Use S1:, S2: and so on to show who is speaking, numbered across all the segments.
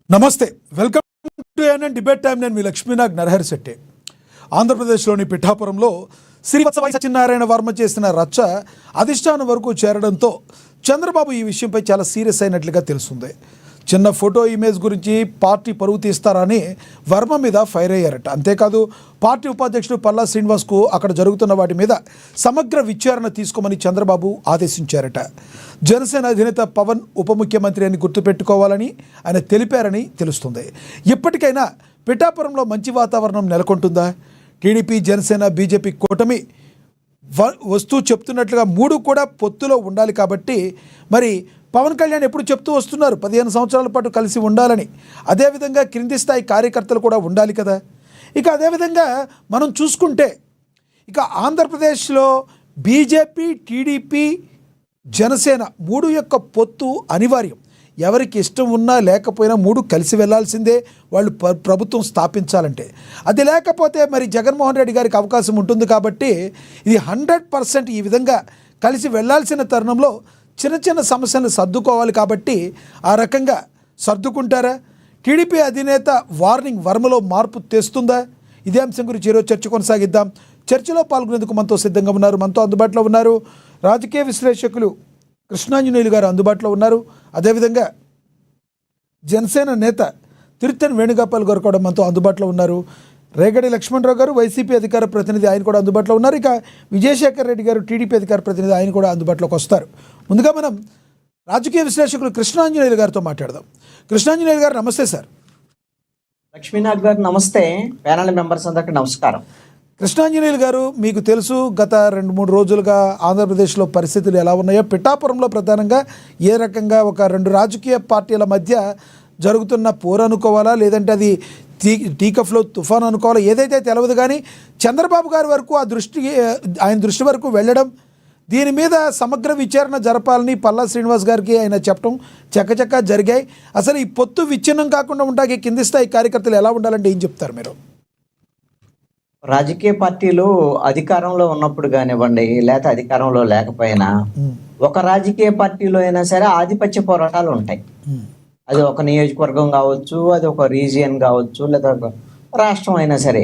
S1: నమస్తే, welcome to ANN debate time. నేను మీ లక్ష్మీనాగ్ నరహరి శెట్టి. ఆంధ్రప్రదేశ్లోని పిఠాపురంలో శ్రీవత్స సత్యనారాయణ వర్మ చేసిన రచ్చ అధిష్టానం వరకు చేరడంతో చంద్రబాబు ఈ విషయంపై చాలా సీరియస్ అయినట్లుగా తెలుస్తుంది. చిన్న ఫోటో ఇమేజ్ గురించి పార్టీ పరువు తీస్తారని వర్మ మీద ఫైర్ అయ్యారట. అంతేకాదు పార్టీ ఉపాధ్యక్షుడు పల్లా శ్రీనివాస్కు అక్కడ జరుగుతున్న వాటి మీద సమగ్ర విచారణ తీసుకోమని చంద్రబాబు ఆదేశించారట. జనసేన అధినేత పవన్ ఉప ముఖ్యమంత్రి అని గుర్తుపెట్టుకోవాలని ఆయన తెలిపారని తెలుస్తుంది. ఇప్పటికైనా పిఠాపురంలో మంచి వాతావరణం నెలకొంటుందా? టీడీపీ, జనసేన, బీజేపీ కూటమి వస్తూ చెప్తున్నట్లుగా మూడు కూడా పొత్తులో ఉండాలి. కాబట్టి మరి పవన్ కళ్యాణ్ ఎప్పుడు చెప్తూ వస్తున్నారు 15 సంవత్సరాల పాటు కలిసి ఉండాలని. అదేవిధంగా క్రింది స్థాయి కార్యకర్తలు కూడా ఉండాలి కదా. ఇక అదేవిధంగా మనం చూసుకుంటే ఇక ఆంధ్రప్రదేశ్లో బీజేపీ, టీడీపీ, జనసేన మూడు యొక్క పొత్తు అనివార్యం. ఎవరికి ఇష్టం ఉన్నా లేకపోయినా మూడు కలిసి వెళ్లాల్సిందే వాళ్ళు ప్రభుత్వం స్థాపించాలంటే. అది లేకపోతే మరి జగన్మోహన్ రెడ్డి గారికి అవకాశం ఉంటుంది. కాబట్టి ఇది 100% ఈ విధంగా కలిసి వెళ్లాల్సిన తరుణంలో చిన్న చిన్న సమస్యలను సర్దుకోవాలి. కాబట్టి ఆ రకంగా సర్దుకుంటారా? టీడీపీ అధినేత వార్నింగ్ వర్మలో మార్పు తెస్తుందా? ఇదే అంశం గురించి ఈరోజు చర్చ కొనసాగిద్దాం. చర్చలో పాల్గొనేందుకు మనతో సిద్ధంగా ఉన్నారు, మనతో అందుబాటులో ఉన్నారు రాజకీయ విశ్లేషకులు కృష్ణాంజనేయులు గారు అందుబాటులో ఉన్నారు. అదేవిధంగా జనసేన నేత తిరుత్తని వేణుగోపాల్ గారు కూడా మనతో అందుబాటులో ఉన్నారు. రేగడి లక్ష్మణరావు గారు వైసీపీ అధికార ప్రతినిధి, ఆయన కూడా అందుబాటులో ఉన్నారు. ఇక విజయశేఖర్ రెడ్డి గారు టీడీపీ అధికార ప్రతినిధి, ఆయన కూడా అందుబాటులోకి వస్తారు. ముందుగా మనం రాజకీయ విశ్లేషకులు కృష్ణాంజనేయులు గారితో మాట్లాడదాం. కృష్ణాంజనేయులు గారు నమస్తే సార్.
S2: లక్ష్మీనాథ్ గారు నమస్తే. ప్యానల్ మెంబర్స్ అందరికీ నమస్కారం.
S1: కృష్ణాంజనేయులు గారు, మీకు తెలుసు గత 2-3 రోజులుగా ఆంధ్రప్రదేశ్లో పరిస్థితులు ఎలా ఉన్నాయో, పిఠాపురంలో ప్రధానంగా ఏ రకంగా ఒక 2 రాజకీయ పార్టీల మధ్య జరుగుతున్న పోరు అనుకోవాలా, లేదంటే అది టీకఫ్లో తుఫాన్ అనుకోవాలా, ఏదైతే తెలియదు. కానీ చంద్రబాబు గారి వరకు ఆయన దృష్టి వరకు వెళ్ళడం, దీని మీద సమగ్ర విచారణ జరపాలని పల్లా శ్రీనివాస్ గారికి ఆయన చెప్పడం చక్కచక్క జరిగాయి. అసలు ఈ పొత్తు విచ్ఛిన్నం కాకుండా ఉంటాకి కింది స్థాయి కార్యకర్తలు ఎలా ఉండాలంటే ఏం చెప్తారు మీరు?
S2: రాజకీయ పార్టీలు అధికారంలో ఉన్నప్పుడు కానివ్వండి, లేకపోతే అధికారంలో లేకపోయినా ఒక రాజకీయ పార్టీలో అయినా సరే ఆధిపత్య పోరాటాలు ఉంటాయి. అది ఒక నియోజకవర్గం కావచ్చు, అది ఒక రీజియన్ కావచ్చు, లేదా ఒక రాష్ట్రం అయినా సరే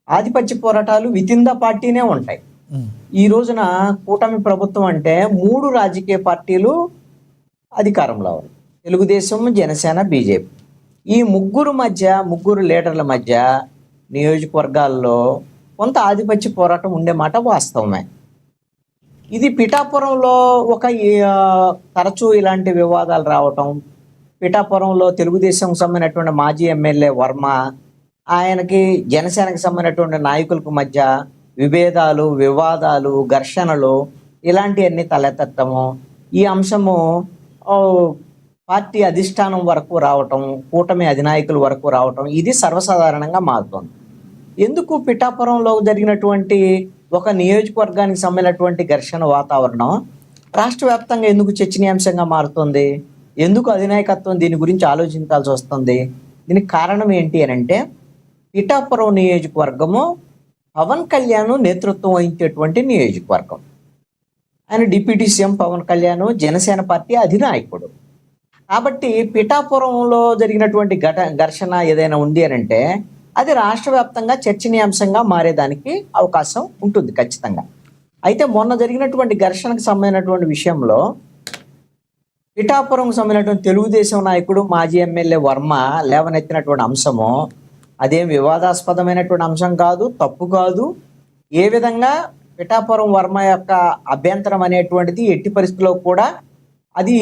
S2: ఆధిపత్య పోరాటాలు వితిన్ ద పార్టీనే ఉంటాయి. ఈ రోజున కూటమి ప్రభుత్వం అంటే 3 రాజకీయ పార్టీలు అధికారంలో ఉన్నాయి: తెలుగుదేశం, జనసేన, బీజేపీ. ఈ ముగ్గురు లీడర్ల మధ్య నియోజకవర్గాల్లో కొంత ఆధిపత్య పోరాటం ఉండే మాట వాస్తవమే. ఇది పిఠాపురంలో ఒక తరచూ ఇలాంటి వివాదాలు రావటం, పిఠాపురంలో తెలుగుదేశం సంబంధించినటువంటి మాజీ ఎమ్మెల్యే వర్మ, ఆయనకి జనసేనకు సంబంధించినటువంటి నాయకులకు మధ్య విభేదాలు, వివాదాలు, ఘర్షణలు ఇలాంటివన్నీ తలెత్తటము, ఈ అంశము పార్టీ అధిష్టానం వరకు రావటం, కూటమి అధినాయకుల వరకు రావటం, ఇది సర్వసాధారణంగా మారుతుంది. ఎందుకు పిఠాపురంలో జరిగినటువంటి ఒక నియోజకవర్గానికి సంబంధించినటువంటి ఘర్షణ వాతావరణం రాష్ట్ర వ్యాప్తంగా ఎందుకు చర్చనీయాంశంగా మారుతుంది? ఎందుకు అధినాయకత్వం దీని గురించి ఆలోచించాల్సి వస్తుంది? దీనికి కారణం ఏంటి అని అంటే, పిఠాపురం నియోజకవర్గము పవన్ కళ్యాణ్ నేతృత్వం వహించేటువంటి నియోజకవర్గం. ఆయన deputy CM Pawan Kalyan Janasena party అధినాయకుడు. కాబట్టి పిఠాపురంలో జరిగినటువంటి ఘర్షణ ఏదైనా ఉంది అని అంటే అది రాష్ట్ర వ్యాప్తంగా చర్చనీయాంశంగా మారేదానికి అవకాశం ఉంటుంది ఖచ్చితంగా. అయితే మొన్న జరిగినటువంటి ఘర్షణకు సంబంధించినటువంటి విషయంలో పిఠాపురంకు సంబంధించినటువంటి తెలుగుదేశం నాయకుడు మాజీ ఎమ్మెల్యే వర్మ లేవనెత్తినటువంటి అంశము అదేం వివాదాస్పదమైనటువంటి అంశం కాదు, తప్పు కాదు. ఏ విధంగా పిఠాపురం వర్మ యొక్క అభ్యంతరం అనేటువంటిది ఎట్టి పరిస్థితుల్లో కూడా అది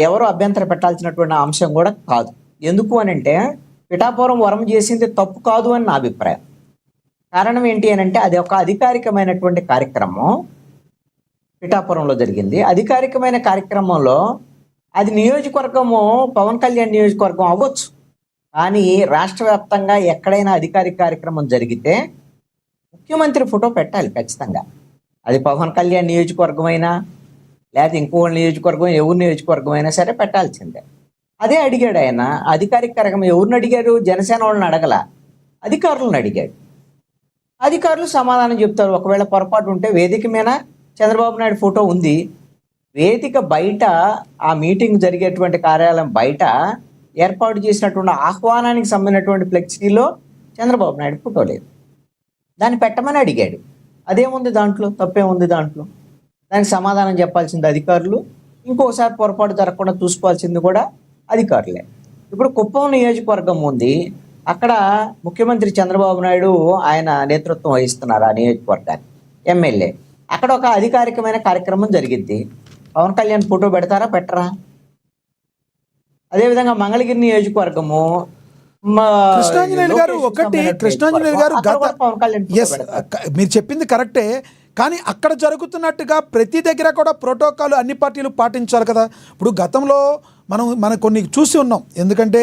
S2: ఎవరు అభ్యంతరం పెట్టాల్సినటువంటి అంశం కూడా కాదు. ఎందుకు అని అంటే పిఠాపురం వర్మ చేసింది తప్పు కాదు అని నా అభిప్రాయం. కారణం ఏంటి అని అంటే అది ఒక అధికారికమైనటువంటి కార్యక్రమం పిఠాపురంలో జరిగింది. అధికారికమైన కార్యక్రమంలో అది నియోజకవర్గము పవన్ కళ్యాణ్ నియోజకవర్గం అవ్వచ్చు, కానీ రాష్ట్ర వ్యాప్తంగా ఎక్కడైనా అధికారిక కార్యక్రమం జరిగితే ముఖ్యమంత్రి ఫోటో పెట్టాలి ఖచ్చితంగా. అది పవన్ కళ్యాణ్ నియోజకవర్గం అయినా లేకపోతే ఇంకో నియోజకవర్గం, ఎవరి నియోజకవర్గం అయినా సరే పెట్టాల్సిందే. అదే అడిగాడు ఆయన. అధికారిక కార్యక్రమం ఎవరిని అడిగాడు? జనసేన వాళ్ళని అడగల, అధికారులను అడిగాడు. అధికారులు సమాధానం చెప్తారు. ఒకవేళ పొరపాటు ఉంటే వేదిక మీద చంద్రబాబు నాయుడు ఫోటో ఉంది, వేదిక బయట ఆ మీటింగ్ జరిగేటువంటి కార్యాలయం బయట ఏర్పాటు చేసినటువంటి ఆహ్వానానికి సంబంధించినటువంటి ఫ్లెక్సీలో చంద్రబాబు నాయుడు ఫోటో లేదు. దాన్ని పెట్టమని అడిగాడు. అదేముంది దాంట్లో, తప్పేముంది దాంట్లో? దానికి సమాధానం చెప్పాల్సింది అధికారులు, ఇంకోసారి పొరపాటు జరగకుండా చూసుకోవాల్సింది కూడా అధికారులే. ఇప్పుడు కుప్పం నియోజకవర్గం ఉంది, అక్కడ ముఖ్యమంత్రి చంద్రబాబు నాయుడు ఆయన నేతృత్వం వహిస్తున్నారు ఆ నియోజకవర్గాన్ని, ఎమ్మెల్యే. అక్కడ ఒక అధికారికమైన కార్యక్రమం జరిగిద్ది. పవన్ కళ్యాణ్ ఫోటో పెడతారా, పెట్టరా? అదేవిధంగా మంగళగిరి నియోజకవర్గము,
S1: కృష్ణాంజనేయులు గారు ఒకటి, కృష్ణాంజనేయులు గారు
S2: పవన్ కళ్యాణ్
S1: మీరు చెప్పింది కరెక్టే, కానీ అక్కడ జరుగుతున్నట్టుగా ప్రతి దగ్గర కూడా ప్రోటోకాల్ అన్ని పార్టీలు పాటించాలి కదా. ఇప్పుడు గతంలో మనం కొన్ని చూసి ఉన్నాం, ఎందుకంటే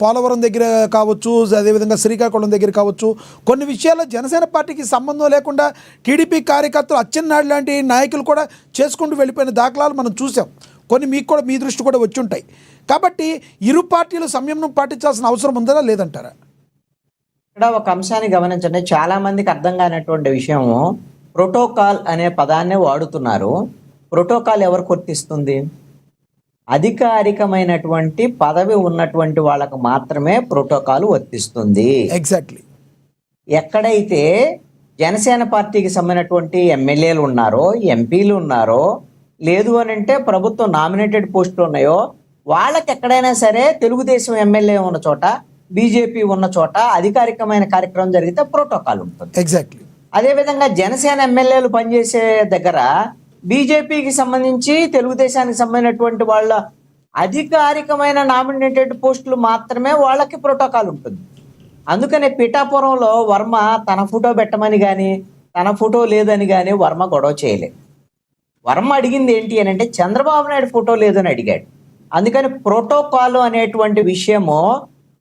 S1: పోలవరం దగ్గర కావచ్చు, అదేవిధంగా శ్రీకాకుళం దగ్గర కావచ్చు, కొన్ని విషయాల్లో జనసేన పార్టీకి సంబంధం లేకుండా టీడీపీ కార్యకర్తలు అచ్చెన్నాయుడు లాంటి నాయకులు కూడా చేసుకుంటూ వెళ్ళిపోయిన దాఖలాలు మనం చూసాం. కొన్ని మీకు కూడా మీ దృష్టి కూడా వచ్చి ఉంటాయి. కాబట్టి ఇరు పార్టీలు సంయమనం పాటించాల్సిన అవసరం ఉందా లేదంటారా?
S2: ఇక్కడ ఒక అంశాన్ని గమనించండి, చాలా మందికి అర్థం కానటువంటి విషయము, ప్రోటోకాల్ అనే పదాన్ని వాడుతున్నారు. ప్రోటోకాల్ ఎవరు వర్తిస్తుంది? అధికారికమైనటువంటి పదవి ఉన్నటువంటి వాళ్ళకు మాత్రమే ప్రోటోకాల్ వర్తిస్తుంది.
S1: ఎగ్జాక్ట్లీ.
S2: ఎక్కడైతే జనసేన పార్టీకి సంబంధించినటువంటి ఎమ్మెల్యేలు ఉన్నారో, ఎంపీలు ఉన్నారో, లేదు అని అంటే ప్రభుత్వం నామినేటెడ్ పోస్టులు ఉన్నాయో, వాళ్ళకి ఎక్కడైనా సరే తెలుగుదేశం ఎమ్మెల్యే ఉన్న చోట, బీజేపీ ఉన్న చోట అధికారికమైన కార్యక్రమం జరిగితే ప్రోటోకాల్ ఉంటుంది.
S1: ఎగ్జాక్ట్లీ.
S2: అదేవిధంగా జనసేన ఎమ్మెల్యేలు పనిచేసే దగ్గర బీజేపీకి సంబంధించి, తెలుగుదేశానికి సంబంధించినటువంటి వాళ్ళ అధికారికమైన నామినేటెడ్ పోస్టులు మాత్రమే వాళ్ళకి ప్రోటోకాల్ ఉంటుంది. అందుకనే పిఠాపురంలో వర్మ తన ఫోటో పెట్టమని కానీ, తన ఫోటో లేదని కానీ వర్మ గొడవ చేయలేదు. వర్మ అడిగింది ఏంటి అని అంటే చంద్రబాబు నాయుడు ఫోటో లేదని అడిగాడు. అందుకని ప్రోటోకాల్ అనేటువంటి విషయము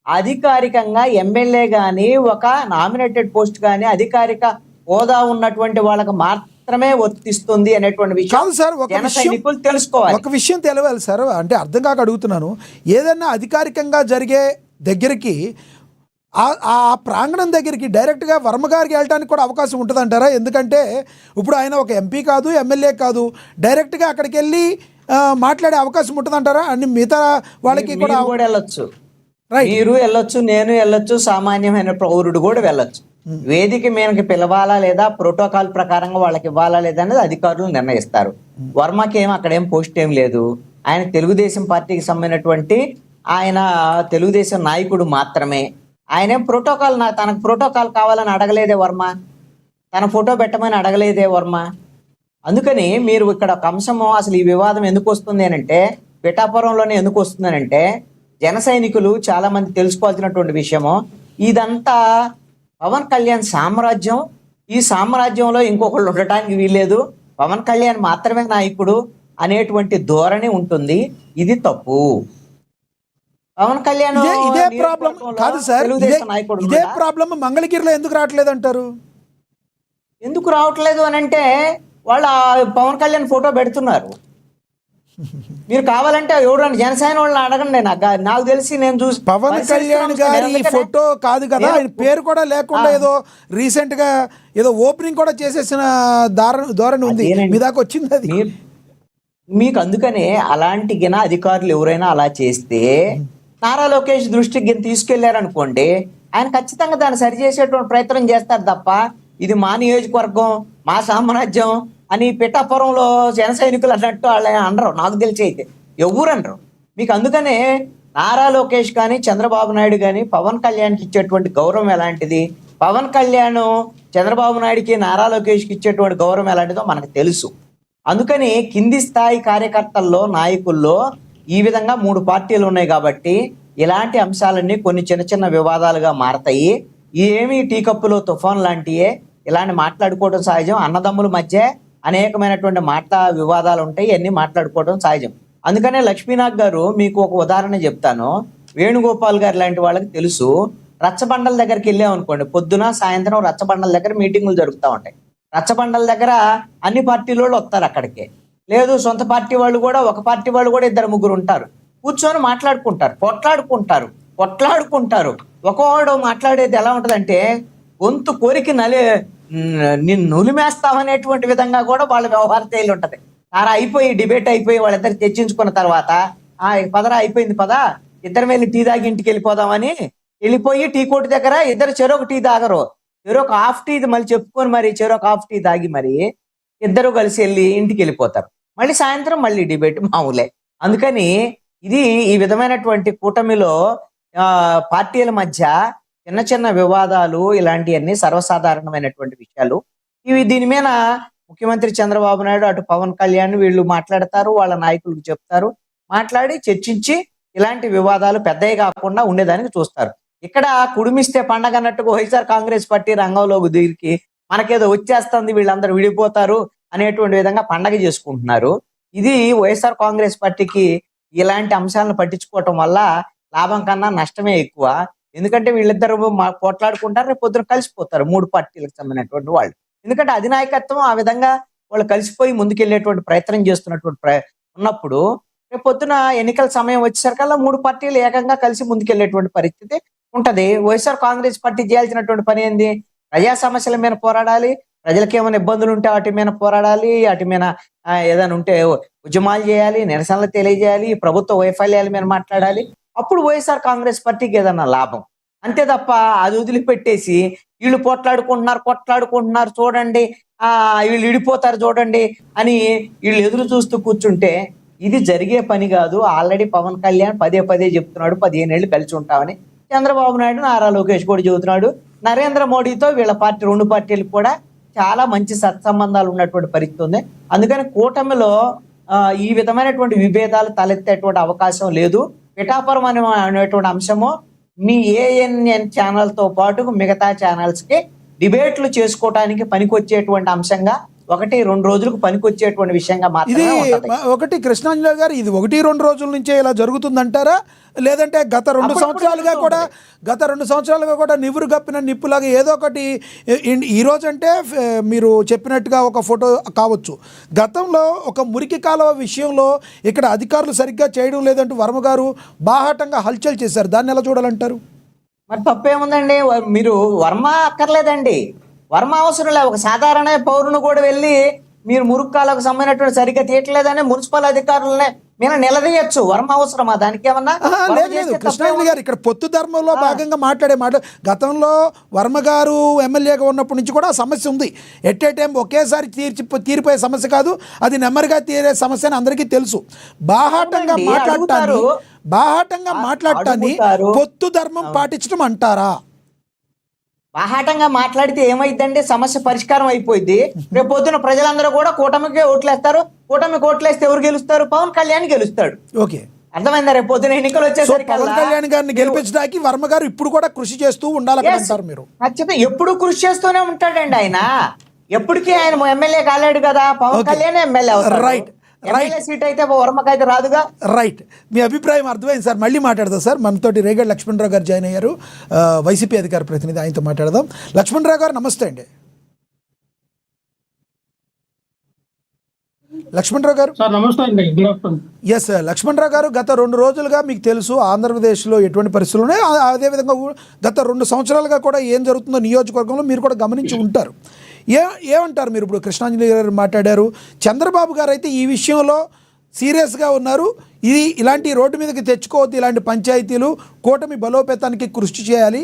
S2: అధికారికంగా ఎమ్మెల్యే కానీ, ఒక నామినేటెడ్ పోస్ట్ కానీ అధికారిక హోదా ఉన్నటువంటి వాళ్ళకి మాత్రమే వర్తిస్తుంది అనేటువంటి విషయం
S1: సార్
S2: జన సైనికులు తెలుసుకోవాలి.
S1: ఒక విషయం తెలియాలి సార్, అంటే అర్థం కాక అడుగుతున్నాను. ఏదైనా అధికారికంగా జరిగే దగ్గరికి, ఆ ప్రాంగణం దగ్గరికి డైరెక్ట్గా వర్మ గారికి వెళ్ళడానికి కూడా అవకాశం ఉంటుందంటారా? ఎందుకంటే ఇప్పుడు ఆయన ఒక ఎంపీ కాదు, ఎమ్మెల్యే కాదు, డైరెక్ట్గా అక్కడికి వెళ్ళి మాట్లాడే అవకాశం ఉంటుందంటారా? అన్ని మిగతా వాళ్ళకి కూడా
S2: వెళ్ళొచ్చు, మీరు వెళ్ళొచ్చు, నేను వెళ్ళొచ్చు, సామాన్యమైన పౌరుడు కూడా వెళ్ళొచ్చు. వేదిక మీదకి పిలవాలా లేదా, ప్రోటోకాల్ ప్రకారంగా వాళ్ళకి ఇవ్వాలా లేదా అనేది అధికారులు నిర్ణయిస్తారు. వర్మకి అక్కడేం పోస్ట్ ఏం లేదు. ఆయన తెలుగుదేశం పార్టీకి సంబంధించినటువంటి ఆయన తెలుగుదేశం నాయకుడు మాత్రమే. ఆయనేం ప్రోటోకాల్, తనకు ప్రోటోకాల్ కావాలని అడగలేదే వర్మ, తన ఫోటో పెట్టమని అడగలేదే వర్మ. అందుకని మీరు ఇక్కడ ఒక అంశము, అసలు ఈ వివాదం ఎందుకు వస్తుంది అని అంటే, పిఠాపురంలోనే ఎందుకు వస్తుంది అని అంటే, జన సైనికులు చాలా మంది తెలుసుకోవాల్సినటువంటి విషయము, ఇదంతా పవన్ కళ్యాణ్ సామ్రాజ్యం. ఈ సామ్రాజ్యంలో ఇంకొకళ్ళు ఉండటానికి వీల్లేదు, పవన్ కళ్యాణ్ మాత్రమే నాయకుడు అనేటువంటి ధోరణి ఉంటుంది. ఇది తప్పు. పవన్ కళ్యాణ్
S1: ఇదే ప్రాబ్లం కాదు సార్, ఇదే ప్రాబ్లం మంగళగిరిలో ఎందుకు రావట్లేదు అంటారు?
S2: ఎందుకు రావట్లేదు అని అంటే వాళ్ళ పవన్ కళ్యాణ్ ఫోటో పెడుతున్నారు. మీరు కావాలంటే ఎవరైనా జనసేన వాళ్ళని అడగండి, నాకు తెలిసి నేను చూసి
S1: పవన్ కళ్యాణ్ గారి ఫోటో కాదు కదా, ఆయన పేరు కూడా లేకుండా ఏదో రీసెంట్ గా ఏదో ఓపెనింగ్ కూడా చేసేసిన ధోరణి ఉంది, మీ దాకా వచ్చింది అది.
S2: మీకు అందుకనే అలాంటి గిన అధికారులు ఎవరైనా అలా చేస్తే నారా లోకేష్ దృష్టికి తీసుకెళ్లారనుకోండి, ఆయన ఖచ్చితంగా దాన్ని సరిచేసేటువంటి ప్రయత్నం చేస్తారు తప్ప, ఇది మా నియోజకవర్గం, మా సామ్రాజ్యం అని పిఠాపురంలో జన సైనికులు అన్నట్టు వాళ్ళు అనరు. నాకు తెలిసి అయితే ఎవరు అనరు. మీకు అందుకనే నారా లోకేష్ కానీ, చంద్రబాబు నాయుడు కానీ పవన్ కళ్యాణ్కి ఇచ్చేటువంటి గౌరవం ఎలాంటిది, పవన్ కళ్యాణ్ చంద్రబాబు నాయుడుకి, నారా లోకేష్కి ఇచ్చేటువంటి గౌరవం ఎలాంటిదో మనకు తెలుసు. అందుకని కింది స్థాయి కార్యకర్తల్లో, నాయకుల్లో ఈ విధంగా 3 పార్టీలు ఉన్నాయి కాబట్టి ఇలాంటి అంశాలన్నీ కొన్ని చిన్న చిన్న వివాదాలుగా మారతాయి. ఏమి టీ కప్పులో తుఫాన్ లాంటియే, ఇలాంటి మాట్లాడుకోవడం సహజం. అన్నదమ్ముల మధ్య అనేకమైనటువంటి వివాదాలు ఉంటాయి, ఇవన్నీ మాట్లాడుకోవడం సహజం. అందుకనే లక్ష్మీనాథ్ గారు, మీకు ఒక ఉదాహరణ చెప్తాను. వేణుగోపాల్ గారు లాంటి వాళ్ళకి తెలుసు, రచ్చబండల దగ్గరికి వెళ్ళామనుకోండి, పొద్దున సాయంత్రం రచ్చబండల దగ్గర మీటింగులు జరుగుతూ ఉంటాయి. రచ్చబండల దగ్గర అన్ని పార్టీల వాళ్ళు వస్తారు అక్కడికి, లేదు సొంత పార్టీ వాళ్ళు కూడా, ఒక పార్టీ వాళ్ళు కూడా 2-3 ఉంటారు. కూర్చొని మాట్లాడుకుంటారు, కొట్లాడుకుంటారు. ఒకవాడు మాట్లాడేది ఎలా ఉంటుందంటే, గొంతు కోరికి నిన్ను నులిమేస్తామనేటువంటి విధంగా కూడా వాళ్ళ వ్యవహార శైలి ఉంటుంది. అయిపోయి డిబేట్ అయిపోయి వాళ్ళిద్దరు చర్చించుకున్న తర్వాత, పదరా అయిపోయింది పదా, ఇద్దరం వెళ్ళి టీ తాగి ఇంటికి వెళ్ళిపోదామని వెళ్ళిపోయి టీ కొట్టు దగ్గర ఇద్దరు చెరొక టీ తాగరు, చెరొక హాఫ్ టీ మళ్ళీ చెప్పుకొని మరి చెరొక హాఫ్ టీ తాగి మరి ఇద్దరు కలిసి వెళ్ళి ఇంటికి వెళ్ళిపోతారు. మళ్ళీ సాయంత్రం మళ్ళీ డిబేట్ మామూలే. అందుకని ఇది ఈ విధమైనటువంటి కూటమిలో పార్టీల మధ్య చిన్న చిన్న వివాదాలు ఇలాంటివన్నీ సర్వసాధారణమైనటువంటి విషయాలు. దీని మీద ముఖ్యమంత్రి చంద్రబాబు నాయుడు అటు పవన్ కళ్యాణ్ వీళ్ళు మాట్లాడతారు, వాళ్ళ నాయకులకు చెప్తారు, మాట్లాడి చర్చించి ఇలాంటి వివాదాలు పెద్దవి కాకుండా ఉండేదానికి చూస్తారు. ఇక్కడ కుడిమిస్తే పండగ అన్నట్టుగా వైఎస్ఆర్ కాంగ్రెస్ పార్టీ రంగంలోకి దిగి మనకేదో వచ్చేస్తుంది వీళ్ళందరూ విడిపోతారు అనేటువంటి విధంగా పండగ చేసుకుంటున్నారు. ఇది వైఎస్ఆర్ కాంగ్రెస్ పార్టీకి ఇలాంటి అంశాలను పట్టించుకోవటం వల్ల లాభం కన్నా నష్టమే ఎక్కువ. ఎందుకంటే వీళ్ళిద్దరు పోట్లాడుకుంటారు, రేపు పొద్దున కలిసిపోతారు 3 పార్టీలకు సంబంధించినటువంటి వాళ్ళు. ఎందుకంటే అధినాయకత్వం ఆ విధంగా వాళ్ళు కలిసిపోయి ముందుకెళ్లేటువంటి ప్రయత్నం చేస్తున్నటువంటి ఉన్నప్పుడు రేపు పొద్దున ఎన్నికల సమయం వచ్చేసరికల్లా 3 పార్టీలు ఏకంగా కలిసి ముందుకెళ్లేటువంటి పరిస్థితి ఉంటది. వైఎస్ఆర్ కాంగ్రెస్ పార్టీ చేయాల్సినటువంటి పని ఏంది? ప్రజా సమస్యల మీద పోరాడాలి, ప్రజలకు ఏమైనా ఇబ్బందులు ఉంటే వాటి మీద పోరాడాలి, వాటి మీద ఏదైనా ఉంటే ఉద్యమాలు చేయాలి, నిరసనలు తెలియజేయాలి, ప్రభుత్వ వైఫల్యాల మీద మాట్లాడాలి. అప్పుడు వైఎస్ఆర్ కాంగ్రెస్ పార్టీకి ఏదన్నా లాభం. అంతే తప్ప అది వదిలిపెట్టేసి వీళ్ళు కొట్లాడుకుంటున్నారు చూడండి, వీళ్ళు విడిపోతారు చూడండి అని వీళ్ళు ఎదురు చూస్తూ కూర్చుంటే ఇది జరిగే పని కాదు. ఆల్రెడీ పవన్ కళ్యాణ్ పదే చెప్తున్నాడు 15 ఏళ్ళు కలిసి ఉంటామని. చంద్రబాబు నాయుడు, నారా లోకేష్ కూడా చెబుతున్నాడు. నరేంద్ర మోడీతో వీళ్ళ పార్టీ 2 పార్టీలకు కూడా చాలా మంచి సత్సంబంధాలు ఉన్నటువంటి పరిస్థితి ఉంది. అందుకని కూటమిలో ఈ విధమైనటువంటి విభేదాలు తలెత్తేటువంటి అవకాశం లేదు. పిఠాపురం అనేటువంటి అంశము మీ ఏఎన్ఎన్ ఛానల్ తో పాటు మిగతా ఛానల్స్ కి డిబేట్లు చేసుకోవడానికి పనికొచ్చేటువంటి అంశంగా 1-2 రోజులకు పనికొచ్చేటువంటి విషయంగా
S1: ఇది
S2: మాత్రమే
S1: ఒకటి. కృష్ణాంజలి గారు, ఇది 1-2 రోజుల నుంచే ఇలా జరుగుతుందంటారా, లేదంటే గత 2 సంవత్సరాలుగా కూడా నివురు గప్పిన నిప్పులాగా ఏదో ఒకటి ఈ రోజు అంటే మీరు చెప్పినట్టుగా ఒక ఫోటో కావచ్చు, గతంలో ఒక మురికి కాలువ విషయంలో ఇక్కడ అధికారులు సరిగ్గా చేయడం లేదంటూ వర్మ గారు బాహాటంగా హల్చల్ చేశారు, దాన్ని ఎలా చూడాలంటారు?
S2: మరి తప్పేముందండి? మీరు వర్మ అక్కర్లేదండి, వర్మ అవసరం లే. ఒక సాధారణ పౌరుని కూడా వెళ్ళి మీరు మురుక్కాలకు సంబంధించినటువంటి సరిగ్గా తీయట్లేదని మున్సిపల్ అధికారులనే మీరు నిలదీయచ్చు. వర్మ అవసరమా దానికి? ఏమన్నా
S1: లేదు. కృష్ణారెడ్డి గారు ఇక్కడ పొత్తు ధర్మంలో భాగంగా మాట్లాడే మాట, గతంలో వర్మ గారు ఎమ్మెల్యేగా ఉన్నప్పటి నుంచి కూడా సమస్య ఉంది. ఎట్ ఏ టైం ఒకేసారి తీరిపోయే సమస్య కాదు, అది నెమ్మదిగా తీరే సమస్య అని అందరికీ తెలుసు. బాహాటంగా మాట్లాడటాన్ని పొత్తు ధర్మం పాటించడం అంటారా?
S2: బాహాటంగా మాట్లాడితే ఏమైందండి? సమస్య పరిష్కారం అయిపోయింది. రేపు పొద్దున ప్రజలందరూ కూడా కూటమికి ఓట్లేస్తారు. కూటమికి ఓట్లేస్తే ఎవరు గెలుస్తారు? పవన్ కళ్యాణ్ గెలుస్తాడు.
S1: ఓకే,
S2: అర్థమైందా? రేపు పొద్దున ఎన్నికలు వచ్చేసరికి
S1: పవన్ కళ్యాణ్ గారిని గెలిపించడానికి వర్మ గారు ఇప్పుడు కూడా కృషి చేస్తూ ఉండాలంటారు మీరు?
S2: ఖచ్చితంగా ఎప్పుడు కృషి చేస్తూనే ఉంటాడండి ఆయన. ఎప్పటికీ ఆయన ఎమ్మెల్యే కాలేడు కదా, పవన్ కళ్యాణ్ ఎమ్మెల్యే అవుతాడు.
S1: రైట్.
S2: సీట్ అయితే వర్మకైతే రాదుగా.
S1: రైట్, మీ అభిప్రాయం అర్థమైంది సార్. మళ్ళీ మాట్లాడదాం సార్. మనతోటి రేగడి లక్ష్మణరావు గారు జాయిన్ అయ్యారు, వైసీపీ అధికార ప్రతినిధి, ఆయనతో మాట్లాడదాం. లక్ష్మణరావు గారు నమస్తే అండి. లక్ష్మణరావు గారు
S3: నమస్తే అండి.
S1: ఎస్ లక్ష్మణరావు గారు, గత 2 రోజులుగా మీకు తెలుసు ఆంధ్రప్రదేశ్లో ఎటువంటి పరిస్థితులు ఉన్నాయి, అదేవిధంగా గత 2 సంవత్సరాలుగా కూడా ఏం జరుగుతుందో నియోజకవర్గంలో మీరు కూడా గమనించి ఉంటారు. ఏమంటారు మీరు? ఇప్పుడు కృష్ణాంజలి గారు మాట్లాడారు, చంద్రబాబు గారు అయితే ఈ విషయంలో సీరియస్గా ఉన్నారు. ఇలాంటి రోడ్డు మీదకి తెచ్చుకోవద్దు, ఇలాంటి పంచాయతీలు, కూటమి బలోపేతానికి కృషి చేయాలి.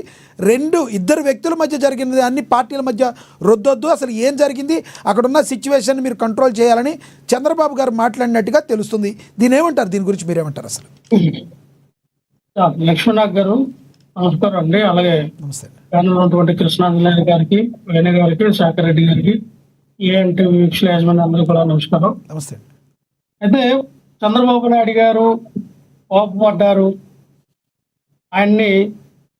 S1: 2 వ్యక్తుల మధ్య జరిగినది అన్ని పార్టీల మధ్య రుద్దొద్దు, అసలు ఏం జరిగింది, అక్కడున్న సిచ్యువేషన్ మీరు కంట్రోల్ చేయాలని చంద్రబాబు గారు మాట్లాడినట్టుగా తెలుస్తుంది. దీని ఏమంటారు? దీని గురించి మీరేమంటారు అసలు?
S3: లక్ష్మణరావు గారు నమస్కారం అండి. అలాగే
S1: నమస్తే
S3: ఉన్నటువంటి కృష్ణాంజలి గారికి, వేణ గారికి, శాఖర్ రెడ్డి గారికి, ఏఎన్టీ వీక్షల యాజమాన్యం అందరూ కూడా నమస్కారం.
S1: నమస్తే.
S3: అయితే చంద్రబాబు నాయుడు గారు కోపపడ్డారు, ఆయన్ని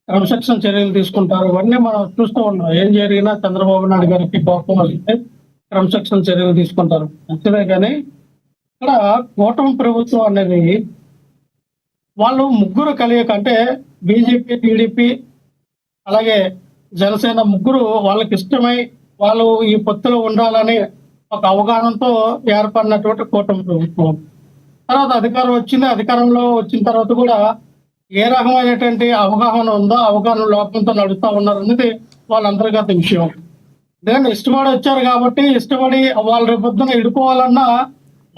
S3: క్రమశిక్షణ చర్యలు తీసుకుంటారు, ఇవన్నీ మనం చూస్తూ ఉన్నాం. ఏం జరిగినా చంద్రబాబు నాయుడు గారికి కోపం వస్తే క్రమశిక్షణ చర్యలు తీసుకుంటారు, మంచిదే. కానీ ఇక్కడ కూటమి ప్రభుత్వం అనేది వాళ్ళు ముగ్గురు కలియక, అంటే బీజేపీ, టీడీపీ అలాగే జనసేన ముగ్గురు వాళ్ళకి ఇష్టమై వాళ్ళు ఈ పొత్తులో ఉండాలని ఒక అవగాహనతో ఏర్పడినటువంటి కూటమి ప్రభుత్వం. తర్వాత అధికారం వచ్చింది. అధికారంలో వచ్చిన తర్వాత కూడా ఏ రకమైనటువంటి అవగాహన ఉందో అవగాహన లోపంతో నడుస్తూ ఉన్నారు అనేది వాళ్ళ అంతర్గత విషయం. దాన్ని ఇష్టపడి వచ్చారు కాబట్టి ఇష్టపడి వాళ్ళు రేపొద్దున ఇడుకోవాలన్నా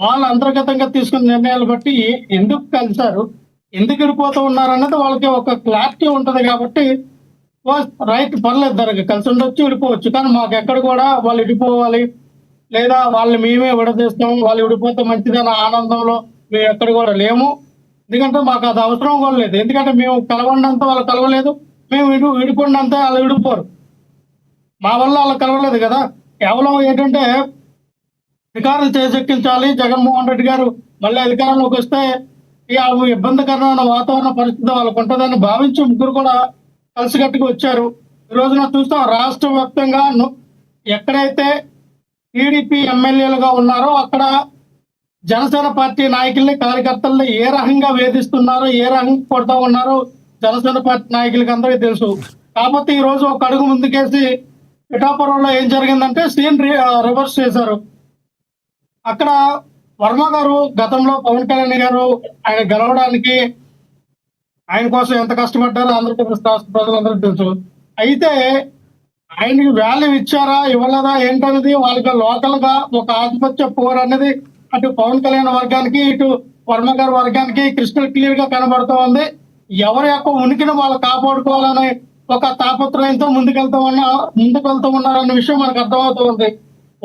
S3: వాళ్ళ అంతర్గతంగా తీసుకున్న నిర్ణయాలు బట్టి ఎందుకు కలిశారు, ఎందుకు విడిపోతూ ఉన్నారు అన్నది వాళ్ళకి ఒక క్లారిటీ ఉంటది కాబట్టి రైట్, పర్లేదు, దానికి కలిసి ఉండొచ్చు, విడిపోవచ్చు. కానీ మాకు ఎక్కడ కూడా వాళ్ళు విడిపోవాలి లేదా వాళ్ళు మేమే విడదీస్తాం, వాళ్ళు విడిపోతే మంచిదన్న ఆనందంలో మేము ఎక్కడ కూడా లేము. ఎందుకంటే మాకు అది అవసరం కూడా లేదు. ఎందుకంటే మేము కలవండంతా వాళ్ళు కలవలేదు, మేము విడిపోండంతా వాళ్ళు విడిపోరు. మా వల్ల వాళ్ళు కలవలేదు కదా. కేవలం ఏంటంటే అధికారులు చేజెక్కించాలి, జగన్మోహన్ రెడ్డి గారు మళ్ళీ అధికారంలోకి వస్తే ఇబ్బందికరమైన వాతావరణ పరిస్థితి వాళ్ళకు ఉంటుందని భావించి ముగ్గురు కూడా కలిసికట్టుకు వచ్చారు. ఈ రోజున చూస్తాం రాష్ట్ర వ్యాప్తంగా ఎక్కడైతే టీడీపీ ఎమ్మెల్యేలుగా ఉన్నారో అక్కడ జనసేన పార్టీ నాయకుల్ని, కార్యకర్తల్ని ఏ రకంగా వేధిస్తున్నారో, ఏ రకంగా కొడతా ఉన్నారో జనసేన పార్టీ నాయకులకి అందరికీ తెలుసు. కాకపోతే ఈ రోజు ఒక అడుగు ముందుకేసి పిఠాపురంలో ఏం జరిగిందంటే సీన్ రివర్స్ చేశారు. అక్కడ వర్మ గారు గతంలో పవన్ కళ్యాణ్ గారు ఆయన గెలవడానికి ఆయన కోసం ఎంత కష్టపడ్డారో ఆంధ్రప్రదేశ్ రాష్ట్ర ప్రజలందరికీ తెలుసు. అయితే ఆయనకి వాల్యూ ఇచ్చారా ఇవ్వలేదా ఏంటనేది వాళ్ళకి లోకల్ గా ఒక ఆధిపత్య పోర్ అనేది అటు పవన్ కళ్యాణ్ వర్గానికి ఇటు వర్మ గారి వర్గానికి క్రిస్టల్ క్లియర్ గా కనబడుతూ ఉంది. ఎవరి యొక్క ఉనికిని వాళ్ళు కాపాడుకోవాలనే ఒక తాపత్రయంతో ముందుకు వెళ్తూ ఉన్నారన్న విషయం మనకు అర్థమవుతూ ఉంది.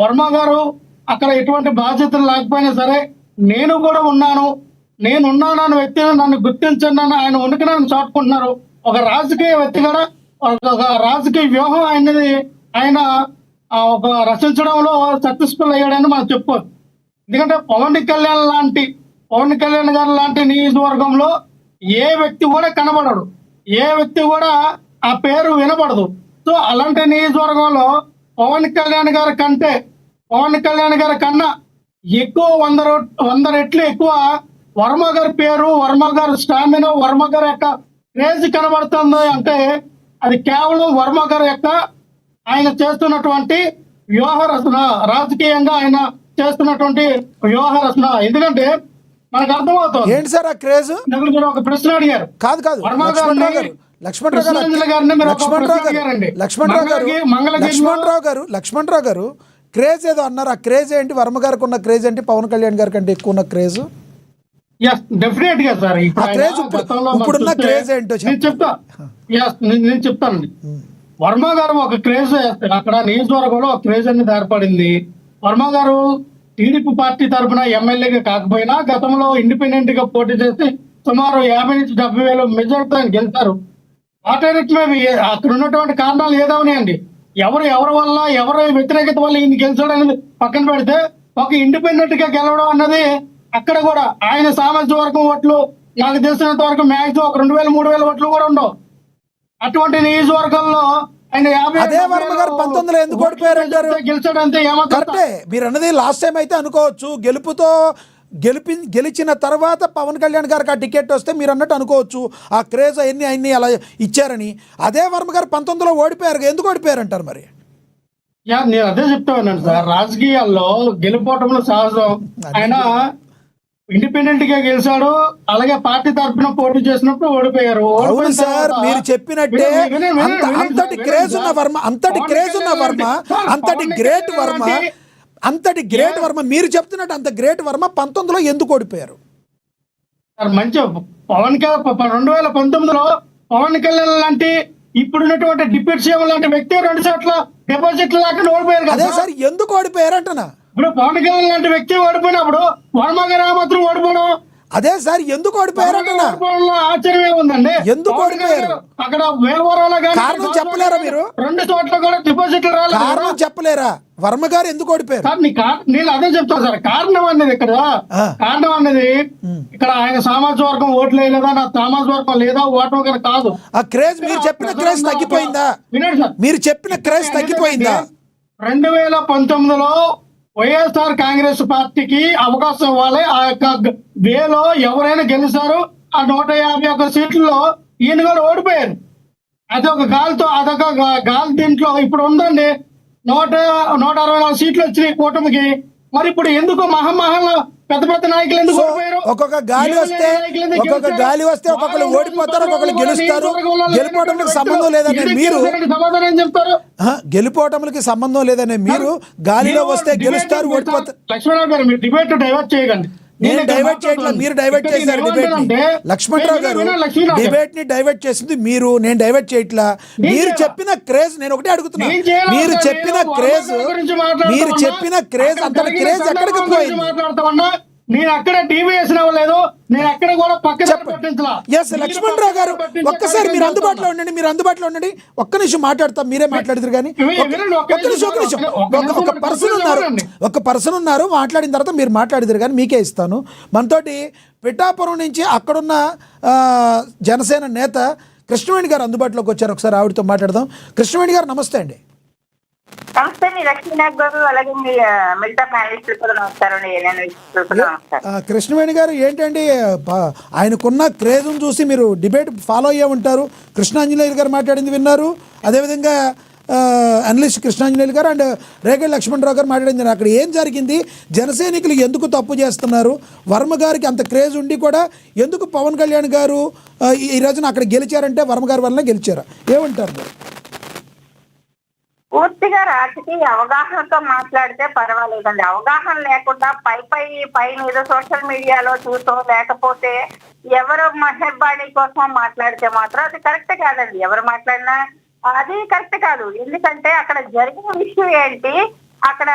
S3: వర్మ గారు అక్కడ ఎటువంటి బాధ్యతలు లేకపోయినా సరే నేను కూడా ఉన్నాను, నేనున్నానన్న వ్యక్తిని నన్ను గుర్తించండి అని ఆయన ఉనికిని చాటుకుంటున్నారు. ఒక రాజకీయ వ్యక్తి కూడా ఒక రాజకీయ వ్యూహం ఆయన ఒక రచించడంలో సక్సెస్ఫుల్ అయ్యాడని మనం చెప్పుకోవచ్చు. ఎందుకంటే పవన్ కళ్యాణ్ గారు లాంటి నియోజకవర్గంలో ఏ వ్యక్తి కూడా కనబడడు, ఏ వ్యక్తి కూడా ఆ పేరు వినబడదు. సో అలాంటి నియోజకవర్గంలో పవన్ కళ్యాణ్ గారి కన్నా ఎక్కువ 100 రెట్లు ఎక్కువ వర్మ గారి పేరు, వర్మ గారి స్టామినా, వర్మ గారి యొక్క క్రేజ్ కనబడుతుంది. అంటే అది కేవలం వర్మ గారి యొక్క ఆయన చేస్తున్నటువంటి వ్యూహ రచన, రాజకీయంగా ఆయన చేస్తున్నటువంటి వ్యూహ రచన. ఎందుకంటే మనకు అర్థమవుతుంది.
S1: ఏంటి సార్ ఆ క్రేజ్?
S3: మీరు ఒక ప్రశ్న అడిగారు.
S1: కాదు
S3: వర్మ గారిని,
S1: లక్ష్మణరావు గారు క్రేజ్ ఏదో అన్నారు. ఆ క్రేజ్ ఏంటి? వర్మ గారికి ఉన్న క్రేజ్ ఏంటి? పవన్ కళ్యాణ్ గారి కంటే ఎక్కువ ఉన్న క్రేజ్?
S3: డెఫినెట్ గా సార్
S1: ఇప్పుడున్న క్రేజ్ ఏంటో
S3: నేను చెప్తానండి. వర్మ గారు ఒక క్రేజ్ అక్కడ నియోజకవర్గంలో ఒక క్రేజ్ అనేది ఏర్పడింది. వర్మ గారు టీడీపీ పార్టీ తరఫున ఎమ్మెల్యేగా కాకపోయినా గతంలో ఇండిపెండెంట్ గా పోటీ చేసి సుమారు 50 నుంచి 70,000 మెజార్టీతో గెలుస్తారు. వాటన్నిటి అక్కడ ఉన్నటువంటి కారణాలు ఏదవనాయండి, ఎవరి వల్ల ఎవరి వ్యతిరేకత వల్ల ఈయన గెలిచాడు అనేది పక్కన పెడితే ఒక ఇండిపెండెంట్ గా గెలవడం అన్నది అక్కడ కూడా ఆయన సామాజిక వర్గం ఓట్లు నాకు తెలిసినంత వరకు మ్యాక్సిమం ఒక 2,000-3,000 ఓట్లు కూడా ఉండవు. అటువంటి నియోజకవర్గంలో ఆయన
S1: అదే వర్మ గారు 19లో ఎందుకు ఓడిపోయారంటారు?
S3: గెలిచాడంతే.
S1: కరెక్టే మీరు అన్నది. లాస్ట్ టైం అయితే అనుకోవచ్చు, గెలిచిన తర్వాత పవన్ కళ్యాణ్ గారికి ఆ టికెట్ వస్తే మీరు అన్నట్టు అనుకోవచ్చు ఆ క్రేజ్ అన్ని అలా ఇచ్చారని. అదే వర్మ గారు 19లో ఓడిపోయారు, ఎందుకు ఓడిపోయారంటారు మరి?
S3: నేను అదే చెప్తాను సార్, రాజకీయాల్లో గెలుపోవటంలో సహజం. ఆయన ఇండిపెండెంట్ గా గెలిచాడు, అలాగే పార్టీ తరఫున పోటీ చేసినప్పుడు ఓడిపోయారు.
S1: అవును సార్, మీరు చెప్పినట్టే అంతటి గ్రేట్ వర్మ మీరు చెప్తున్నట్టు అంత గ్రేట్ వర్మ 19లో ఎందుకు ఓడిపోయారు?
S3: మంచి 2019లో పవన్ కళ్యాణ్ లాంటి ఇప్పుడున్నటువంటి డిప్యూటీ సీఎం లాంటి వ్యక్తి 2 చోట్ల డిపాజిట్లు లేకుండా ఓడిపోయారు కదా
S1: సార్. ఎందుకు ఓడిపోయారు అంటున్నా?
S3: ఇప్పుడు పవన్ కళ్యాణ్ లాంటి వ్యక్తి ఓడిపోయినప్పుడు వర్మ గారు మాత్రం ఓడిపోవడం
S1: అదే సార్, ఎందుకు ఓడిపోయారు అంటున్నా?
S3: ఆశ్చర్యమే ఉందండి.
S1: ఎందుకు ఓడిపోయారు?
S3: అక్కడ వేలవరంలో
S1: కారణం చెప్పలేరా మీరు?
S3: 2 చోట్ల కూడా డిపాజిట్లు రాలేదు.
S1: కారణం చెప్పలేరా? వర్మ గారు ఎందుకు ఓడిపోయారు?
S3: నేను అదే చెప్తాను సార్. కారణం అనేది ఇక్కడ ఆయన సామాజిక వర్గం ఓట్లు వేయలేదా, నా సామాజిక వర్గం లేదా ఓటమి గారు కాదు.
S1: ఆ క్రేజ్ మీరు చెప్పిన క్రేజ్ తగ్గిపోయిందా? మీరు చెప్పిన క్రేజ్ తగ్గిపోయిందా?
S3: 2019లో వైఎస్ఆర్ కాంగ్రెస్ పార్టీకి అవకాశం ఇవ్వాలి. ఆ యొక్క వేలో ఎవరైనా గెలిచారు. ఆ 151 సీట్లలో ఈయన కూడా ఓడిపోయారు. అదొక గాలి దీంట్లో ఇప్పుడు ఉందండి. 164 సీట్లు వచ్చినాయి కూటమికి. మరి ఇప్పుడు ఎందుకు మహామహల్ పెద్ద నాయకులు ఎందుకు ఓడిపోయారు?
S1: ఒక్కొక్క గాలి వస్తే ఒక్కొక్కరు ఓడిపోతారు, ఒక్కొక్కరు గెలుస్తారు. గెలుపోవడానికి సంబంధం లేదనే మీరు
S3: సమాధానం చెప్తారు.
S1: గెలుపోవటానికి సంబంధం లేదనే మీరు గాలిలో వస్తే గెలుస్తారు, ఓడిపోతారు.
S3: లక్ష్మణరావు గారు మీరు డిబేట్ డైవర్ట్ చేయకండి.
S1: నేను డైవర్ట్ చేయట్లా, మీరు డైవర్ట్ చేశారు డిబేట్ ని. లక్ష్మణరావు గారు డిబేట్ ని డైవర్ట్ చేసింది మీరు, నేను డైవర్ట్ చేయట్లా. మీరు చెప్పిన క్రేజ్, నేను ఒకటే అడుగుతున్నా, మీరు చెప్పిన క్రేజ్ అంతటి క్రేజ్ ఎక్కడికి పోయింది?
S3: నేను అక్కడ టీవీ వేసిన లేదు, నేను అక్కడ కూడా
S1: ఎస్ లక్ష్మణరావు గారు ఒక్కసారి మీరు అందుబాటులో ఉండండి, ఒక్క నిమిషం మాట్లాడతాం, మీరే మాట్లాడతారు కానీ ఒక పర్సన్ ఉన్నారు మాట్లాడిన తర్వాత మీరు మాట్లాడతారు కానీ మీకే ఇస్తాను. మనతోటి పిఠాపురం నుంచి అక్కడున్న జనసేన నేత కృష్ణవేణి గారు అందుబాటులోకి వచ్చారు, ఒకసారి ఆవిడతో మాట్లాడదాం. కృష్ణవేణి గారు నమస్తే అండి.
S4: నమస్తే, మీ లక్ష్మీనాథ్ బాబు, అలాగే మీ మిగతా ప్యానలిస్టులు కూడా నమస్కారం.
S1: కృష్ణవేణి గారు ఏంటండి, ఆయనకున్న క్రేజ్ను చూసి మీరు డిబేట్ ఫాలో అయ్యే ఉంటారు. కృష్ణాంజనేయులు గారు మాట్లాడింది విన్నారు, అదేవిధంగా అనలిస్ట్ కృష్ణాంజనేయులు గారు అండ్ రేగడి లక్ష్మణరావు గారు మాట్లాడింది. అక్కడ ఏం జరిగింది, జనసైనికులు ఎందుకు తప్పు చేస్తున్నారు, వర్మ గారికి అంత క్రేజ్ ఉండి కూడా ఎందుకు పవన్ కళ్యాణ్ గారు ఈ రోజున అక్కడ గెలిచారంటే వర్మ గారి వల్లనే గెలిచారా, ఏమంటారు మీరు?
S4: పూర్తిగా రాజకీయ అవగాహనతో మాట్లాడితే పర్వాలేదండి. అవగాహన లేకుండా పైన ఏదో సోషల్ మీడియాలో చూసో లేకపోతే ఎవరు మెహర్బానీ కోసం మాట్లాడితే మాత్రం అది కరెక్ట్ కాదండి. ఎవరు మాట్లాడినా అది కరెక్ట్ కాదు. ఎందుకంటే అక్కడ జరిగిన విషయం ఏంటి, అక్కడ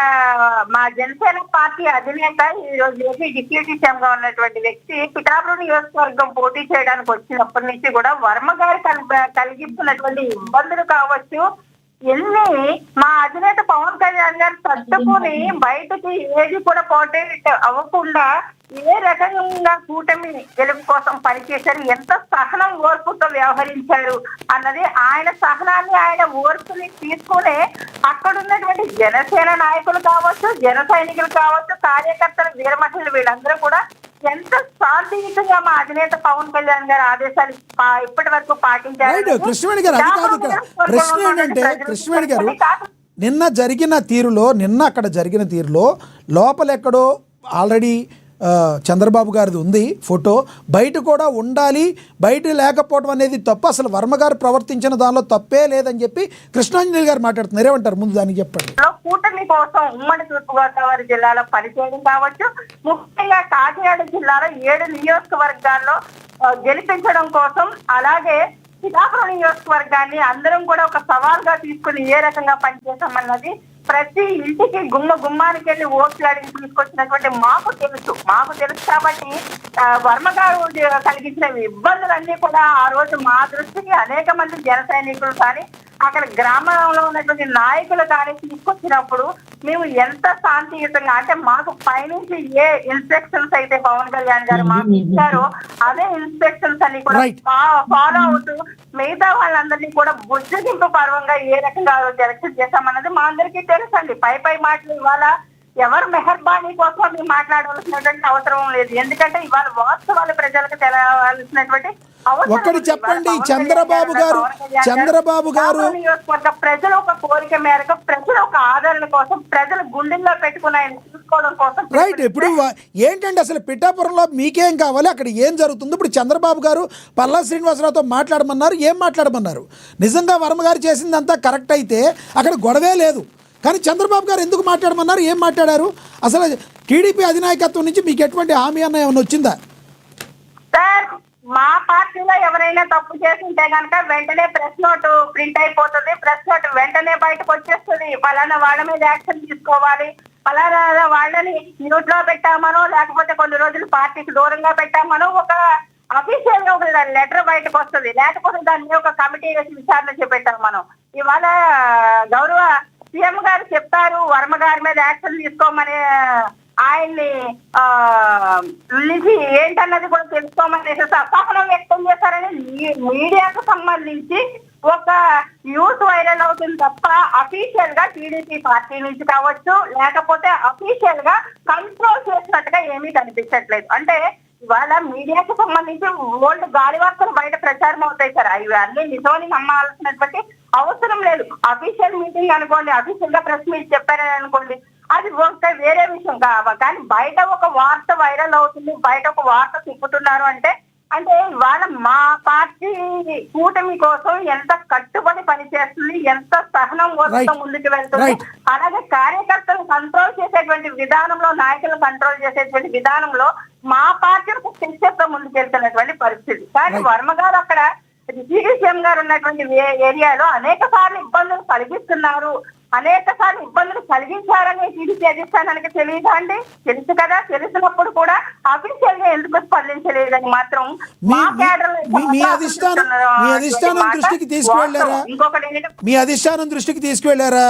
S4: మా జనసేన పార్టీ అధినేత ఈ రోజు ఏపీ డిప్యూటీ సీఎం గా ఉన్నటువంటి వ్యక్తి పిఠాపురం నియోజకవర్గం పోటీ చేయడానికి వచ్చినప్పటి నుంచి కూడా వర్మ గారు కలిగిస్తున్నటువంటి ఇబ్బందులు కావచ్చు, ఎన్ని మా అధినేత పవన్ కళ్యాణ్ గారు తట్టుకుని బయటకి ఏది కూడా పోటీ అవ్వకుండా ఏ రకంగా కూటమి గెలుపు కోసం పనిచేశారు, ఎంత సహనం ఓర్పుతో వ్యవహరించారు అన్నది, ఆయన సహనాన్ని ఆయన ఓర్పుని తీసుకునే అక్కడ ఉన్నటువంటి జనసేన నాయకులు కావచ్చు, జన సైనికులు కావచ్చు, కార్యకర్తలు, వీరమహిళలు వీళ్ళందరూ కూడా ఎంత శాంతియుతంగా మా అధినేత పవన్ కళ్యాణ్ గారి ఆదేశాలు ఇప్పటి వరకు పాటించారు.
S1: కృష్ణవేణి గారు అది కాదు, ప్రశ్న ఏంటంటే కృష్ణవేణి గారు నిన్న అక్కడ జరిగిన తీరులో లోపలెక్కడో ఆల్రెడీ చంద్రబాబు గారిది ఉంది ఫోటో, బయట కూడా ఉండాలి, బయట లేకపోవడం అనేది తప్పు, అసలు వర్మ గారు ప్రవర్తించిన దానిలో తప్పే లేదని చెప్పి కృష్ణాంజనేయులు గారు మాట్లాడుతున్నారు, ఏమంటారు ముందు దానికి చెప్పండి.
S4: కూటమి కోసం ఉమ్మడి తూర్పుగోదావరి జిల్లాలో పనిచేయడం కావచ్చు, ముఖ్యంగా కాకినాడ జిల్లాలో 7 నియోజకవర్గాల్లో గెలిపించడం కోసం, అలాగే పిఠాపురం నియోజకవర్గాన్ని అందరం కూడా ఒక సవాల్గా తీసుకుని ఏ రకంగా పనిచేసామన్నది ప్రతి ఇంటికి గుమ్మానికి వెళ్ళి ఓట్లు అడిగి తీసుకొచ్చినటువంటి మాకు తెలుసు కాబట్టి వర్మ గారు కలిగించిన ఇబ్బందులన్నీ కూడా ఆ రోజు మా దృష్టికి అనేక మంది జన సైనికులు కానీ అక్కడ గ్రామంలో ఉన్నటువంటి నాయకులు కానీ తీసుకొచ్చినప్పుడు మేము ఎంత శాంతియుతంగా, అంటే మాకు పైనుంచి ఏ ఇన్స్ట్రక్షన్స్ అయితే పవన్ కళ్యాణ్ గారు మాకు ఇచ్చారో అదే ఇన్స్ట్రక్షన్స్ అన్ని కూడా ఫాలో అవుతూ మిగతా వాళ్ళందరినీ కూడా బుజ్జగింపు పర్వంగా ఏ రకంగా సెలక్షన్ చేశామన్నది మా అందరికీ తెలుసండి. పై మాటలు ఇవాళ ఎవరు మెహర్బానీ కోసం మేము మాట్లాడవలసినటువంటి అవసరం లేదు, ఎందుకంటే ఇవాళ వాస్తవాలు ప్రజలకు తెలవాల్సినటువంటి
S1: ఒకటి చెప్పండి. చంద్రబాబు గారు
S4: ప్రజలు ఒక కోరిక మేరకు, ప్రజలు ఒక ఆదరణ కోసం, ప్రజలు గుండెల్లో పెట్టుకుని ఆయన చూసుకోవడం కోసం
S1: రైట్. ఇప్పుడు ఏంటంటే అసలు పిఠాపురంలో మీకేం కావాలి, అక్కడ ఏం జరుగుతుంది? ఇప్పుడు చంద్రబాబు గారు పల్లా శ్రీనివాసరావుతో మాట్లాడమన్నారు, ఏం మాట్లాడమన్నారు? నిజంగా వర్మ గారు చేసిందంతా కరెక్ట్ అయితే అక్కడ గొడవే లేదు, కానీ చంద్రబాబు గారు ఎందుకు మాట్లాడమన్నారు, ఏం మాట్లాడారు? అసలు టీడీపీ అధినాయకత్వం నుంచి మీకు ఎటువంటి హామీ అన్న ఏమైనా వచ్చిందా?
S4: సార్, మా పార్టీలో ఎవరైనా తప్పు చేస్తుంటే కనుక వెంటనే ప్రెస్ నోట్ ప్రింట్ అయిపోతుంది, ప్రెస్ నోట్ వెంటనే బయటకు వచ్చేస్తుంది. పలానా వాళ్ళ మీద యాక్షన్ తీసుకోవాలి, పలానా వాళ్ళని మ్యూట్ లో పెట్టామనో లేకపోతే కొన్ని రోజులు పార్టీకి దూరంగా పెట్టామనో ఒక అఫీషియల్ గా ఒక లెటర్ బయటకు వస్తుంది, లేకపోతే దాన్ని ఒక కమిటీ వేసి విచారణ చేపెట్టాం. మనం ఇవాళ గౌరవ సీఎం గారు చెప్తారు వర్మ గారి మీద యాక్షన్ తీసుకోమని, ఆయన్ని నుంచి ఏంటన్నది కూడా తెలుసుకోమని అసహనం వ్యక్తం చేశారని మీడియాకు సంబంధించి ఒక న్యూస్ వైరల్ అవుతుంది తప్ప అఫీషియల్ గా టీడీపీ పార్టీ నుంచి కావచ్చు లేకపోతే అఫీషియల్ గా కంట్రోల్ చేసినట్టుగా ఏమీ కనిపించట్లేదు. అంటే ఇవాళ మీడియాకు సంబంధించి ఓల్డ్ గాలి వార్తలు బయట ప్రచారం అవుతాయి సార్, అవి అన్ని నిజమని నమ్మాల్సినటువంటి అవసరం లేదు. అఫీషియల్ మీటింగ్ అనుకోండి, అఫీషియల్ గా ప్రెస్ మీట్ చెప్పారని అనుకోండి, అది ఒక వేరే విషయం. కానీ బయట ఒక వార్త వైరల్ అవుతుంది, బయట ఒక వార్త తిప్పుతున్నారు అంటే అంటే ఇవాళ మా పార్టీ కూటమి కోసం ఎంత కట్టుబడి పనిచేస్తుంది, ఎంత సహనం ఓర్పుతో ముందుకు వెళ్తుంది, అలాగే కార్యకర్తలు కంట్రోల్ చేసేటువంటి విధానంలో, నాయకులను కంట్రోల్ చేసేటువంటి విధానంలో మా పార్టీ ఒక శిక్షతో ముందుకెళ్తున్నటువంటి పరిస్థితి. కానీ వర్మ గారు అక్కడ సీఎం గారు ఉన్నటువంటి ఏరియాలో అనేక సార్లు ఇబ్బందులు కలిగిస్తున్నారు, అనేక సార్లు ఇబ్బందులు కలిగించారని టీడీపీ అధిష్టానానికి తెలియదా అండి? తెలుసు కదా. తెలిసినప్పుడు కూడా అఫీషియల్ గా ఎందుకు స్పందించలేదని మాత్రం
S1: మీ అధిష్టానం దృష్టికి తీసుకువెళ్ళారా? మీ అధిష్టానం దృష్టికి తీసుకువెళ్ళారా?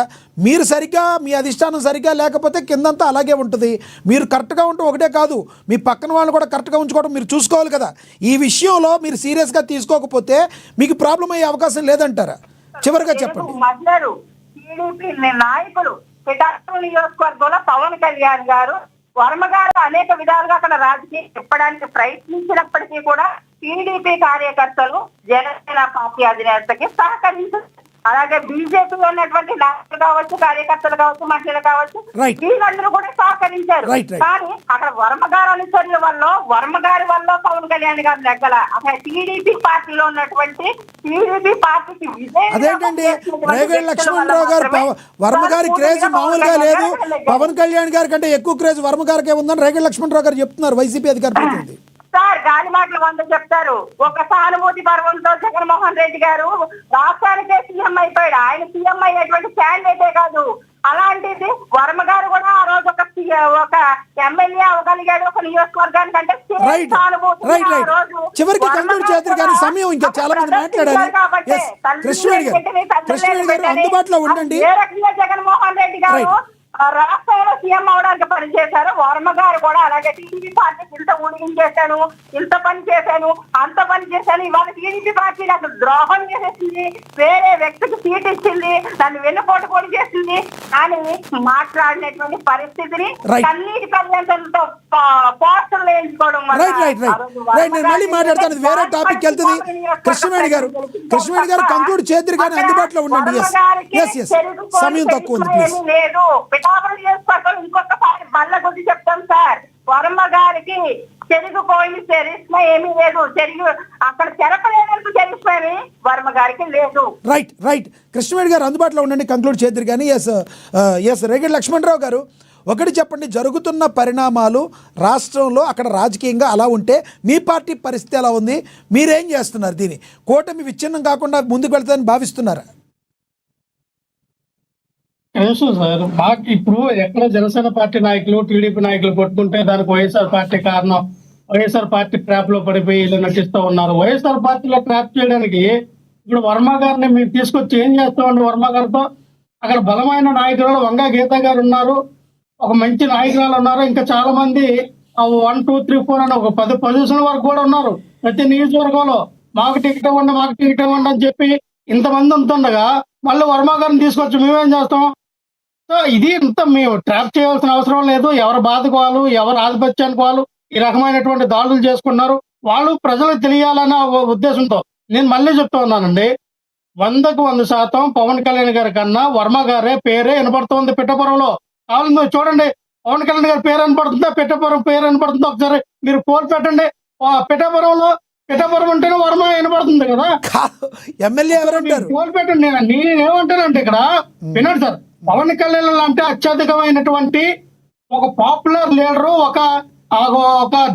S1: మీరు సరిగ్గా, మీ అధిష్టానం సరిగ్గా లేకపోతే కిందంతా అలాగే ఉంటుంది. మీరు కరెక్ట్గా ఉంటే ఒకటే కాదు, మీ పక్కన వాళ్ళు కూడా కరెక్ట్గా ఉంచుకోవడం మీరు చూసుకోవాలి కదా. ఈ విషయంలో మీరు సీరియస్గా తీసుకోకపోతే మీకు ప్రాబ్లం అయ్యే అవకాశం లేదంటారా? చివరిగా చెప్పండి.
S4: టీడీపీ నాయకులు పిఠాపురం నియోజకవర్గంలో పవన్ కళ్యాణ్ గారు, వర్మ గారు అనేక విధాలుగా అక్కడ రాజకీయం చెప్పడానికి ప్రయత్నించినప్పటికీ కూడా టీడీపీ కార్యకర్తలు జనసేన పార్టీ అధినేతకి సహకరించారు. అలాగే బీజేపీలో ఉన్నటువంటి నాయకులు కావచ్చు, కార్యకర్తలు కావచ్చు, మహిళలు కావచ్చు, వీళ్ళందరూ కూడా సహకరించారు. కానీ అక్కడ వర్మ గారు అనుచరుల వల్ల, వర్మ గారి వల్ల పవన్ కళ్యాణ్ గారు నెగ్గల. అక్కడ టీడీపీ పార్టీలో ఉన్నటువంటి టీడీపీ పార్టీకి
S1: అదేంటండి, రేగడి లక్ష్మణరావు గారు వర్మ గారి క్రేజ్ మామూలుగా లేదు, పవన్ కళ్యాణ్ గారి కంటే ఎక్కువ క్రేజ్ వర్మ గారికి ఉందని రేగడి లక్ష్మణరావు గారు చెప్తున్నారు, వైసీపీ అధికార ప్రతినిధి.
S4: సార్ గాలి మాటలు 100 చెప్తారు. ఒక సానుభూతి పర్వంతో జగన్మోహన్ రెడ్డి గారు రాష్ట్రానికే సీఎం అయిపోయాడు. ఆయన సీఎం అయ్యేటువంటి క్యాండిడేటే కాదు. అలాంటిది వర్మ గారు కూడా ఆ రోజు ఒక ఎమ్మెల్యే అవ్వగలిగాడు ఒక నియోజకవర్గానికి. అంటే
S1: చివరికి కంక్లూడ్ చేద్దరు కానీ సమయం ఇంకా చాలా మంది మాట్లాడాలి. కృష్ణవేణి గారు అందుబాటులో ఉండండి.
S4: ఏ రకంగా జగన్మోహన్ రెడ్డి గారు రాష్ట్రంలో సీఎం అవడానికి పనిచేశారు, వర్మ గారు కూడా అలాగే టీడీపీ పార్టీకి ఇంత ఊడిగించేశాను, ఇంత పని చేశాను, అంత పని చేశాను. ఇవాళ టీడీపీ పార్టీ నాకు ద్రోహం చేసేసింది, వేరే వ్యక్తికి సీట్ ఇచ్చింది, నన్ను వెన్నుపోటు పొడి చేసింది అని మాట్లాడినటువంటి పరిస్థితిని కన్నీటి పర్యంతంతో పోస్టర్లు వేయించుకోవడం
S1: మళ్ళీ మాట్లాడతాను. వేరే టాపిక్ వెళ్తుంది. కృష్ణవేణి గారు కంక్లూడ్ చేద్దరు కానీ అందుబాటులో ఉండండి. సమయం తక్కువ ఉంది, ప్లీజ్.
S4: లేదు, పిఠాపురం నియోజకవర్గం ఇంకొకసారి బల్ల గురించి చెప్తాం సార్. వర్మ గారికి చెరిగిపోయింది చరిష్మ ఏమీ లేదు. అక్కడ చెరపలేనందుకు చరిష్మ ఏమి వర్మ గారికి లేదు.
S1: రైట్ కృష్ణవేణి గారు అందుబాటులో ఉండండి, కంక్లూడ్ చేద్దరు కానీ. ఎస్ రేగడి లక్ష్మణరావు గారు, ఒకటి చెప్పండి, జరుగుతున్న పరిణామాలు రాష్ట్రంలో అక్కడ రాజకీయంగా అలా ఉంటే మీ పార్టీ పరిస్థితి ఎలా ఉంది? మీరేం చేస్తున్నారు? దీన్ని కూటమి విచ్ఛిన్నం కాకుండా ముందుకు వెళ్తారని భావిస్తున్నారా?
S3: సార్, మాకు ఇప్పుడు ఎక్కడ జనసేన పార్టీ నాయకులు, టీడీపీ నాయకులు కొట్టుకుంటే దానికి వైఎస్ఆర్ పార్టీ కారణం, వైఎస్ఆర్ పార్టీ ట్రాప్ లో పడిపోయి వీళ్ళు నటిస్తూ ఉన్నారు. వైఎస్ఆర్ పార్టీలో ట్రాప్ చేయడానికి ఇప్పుడు వర్మ గారిని మీరు తీసుకొచ్చి ఏం చేస్తామండి? వర్మ గారితో అక్కడ బలమైన నాయకులు వంగా గీత గారు ఉన్నారు, ఒక మంచి నాయకురాలు ఉన్నారు, ఇంకా చాలా మంది 1, 2, 3, 4 అని ఒక 10 పొజిషన్ల వరకు కూడా ఉన్నారు ప్రతి నియోజకవర్గంలో. మాకు టికెట్ ఇవ్వండి అని చెప్పి ఇంతమంది ఉంటుండగా మళ్ళీ వర్మ గారిని తీసుకొచ్చి మేమేం చేస్తాం? సో ఇది ఇంత మేము ట్రాప్ చేయాల్సిన అవసరం లేదు. ఎవరు బాధకు వాళ్ళు, ఎవరు ఆధిపత్యానికి వాళ్ళు ఈ రకమైనటువంటి దాడులు చేసుకున్నారు. వాళ్ళు ప్రజలకు తెలియాలన్న ఉద్దేశంతో నేను మళ్ళీ చెప్తా ఉన్నానండి, 100కు 100% పవన్ కళ్యాణ్ గారి కన్నా వర్మ గారే పేరే వినపడుతుంది పిఠాపురంలో. కావాలని చూడండి, పవన్ కళ్యాణ్ గారి పేరు వినపడుతుందా, పిఠాపురం పేరు వినపడుతుందా? ఒకసారి మీరు పోల్ పెట్టండి. పిఠాపురం అంటేనే వర్మ వినపడుతుంది కదా.
S1: ఎమ్మెల్యే ఎవరంటారు?
S3: పోల్ పెట్టండి. నేనేమంటానంటే ఇక్కడ వినండి సార్, పవన్ కళ్యాణ్ అంటే అత్యధికమైనటువంటి ఒక పాపులర్ లీడరు, ఒక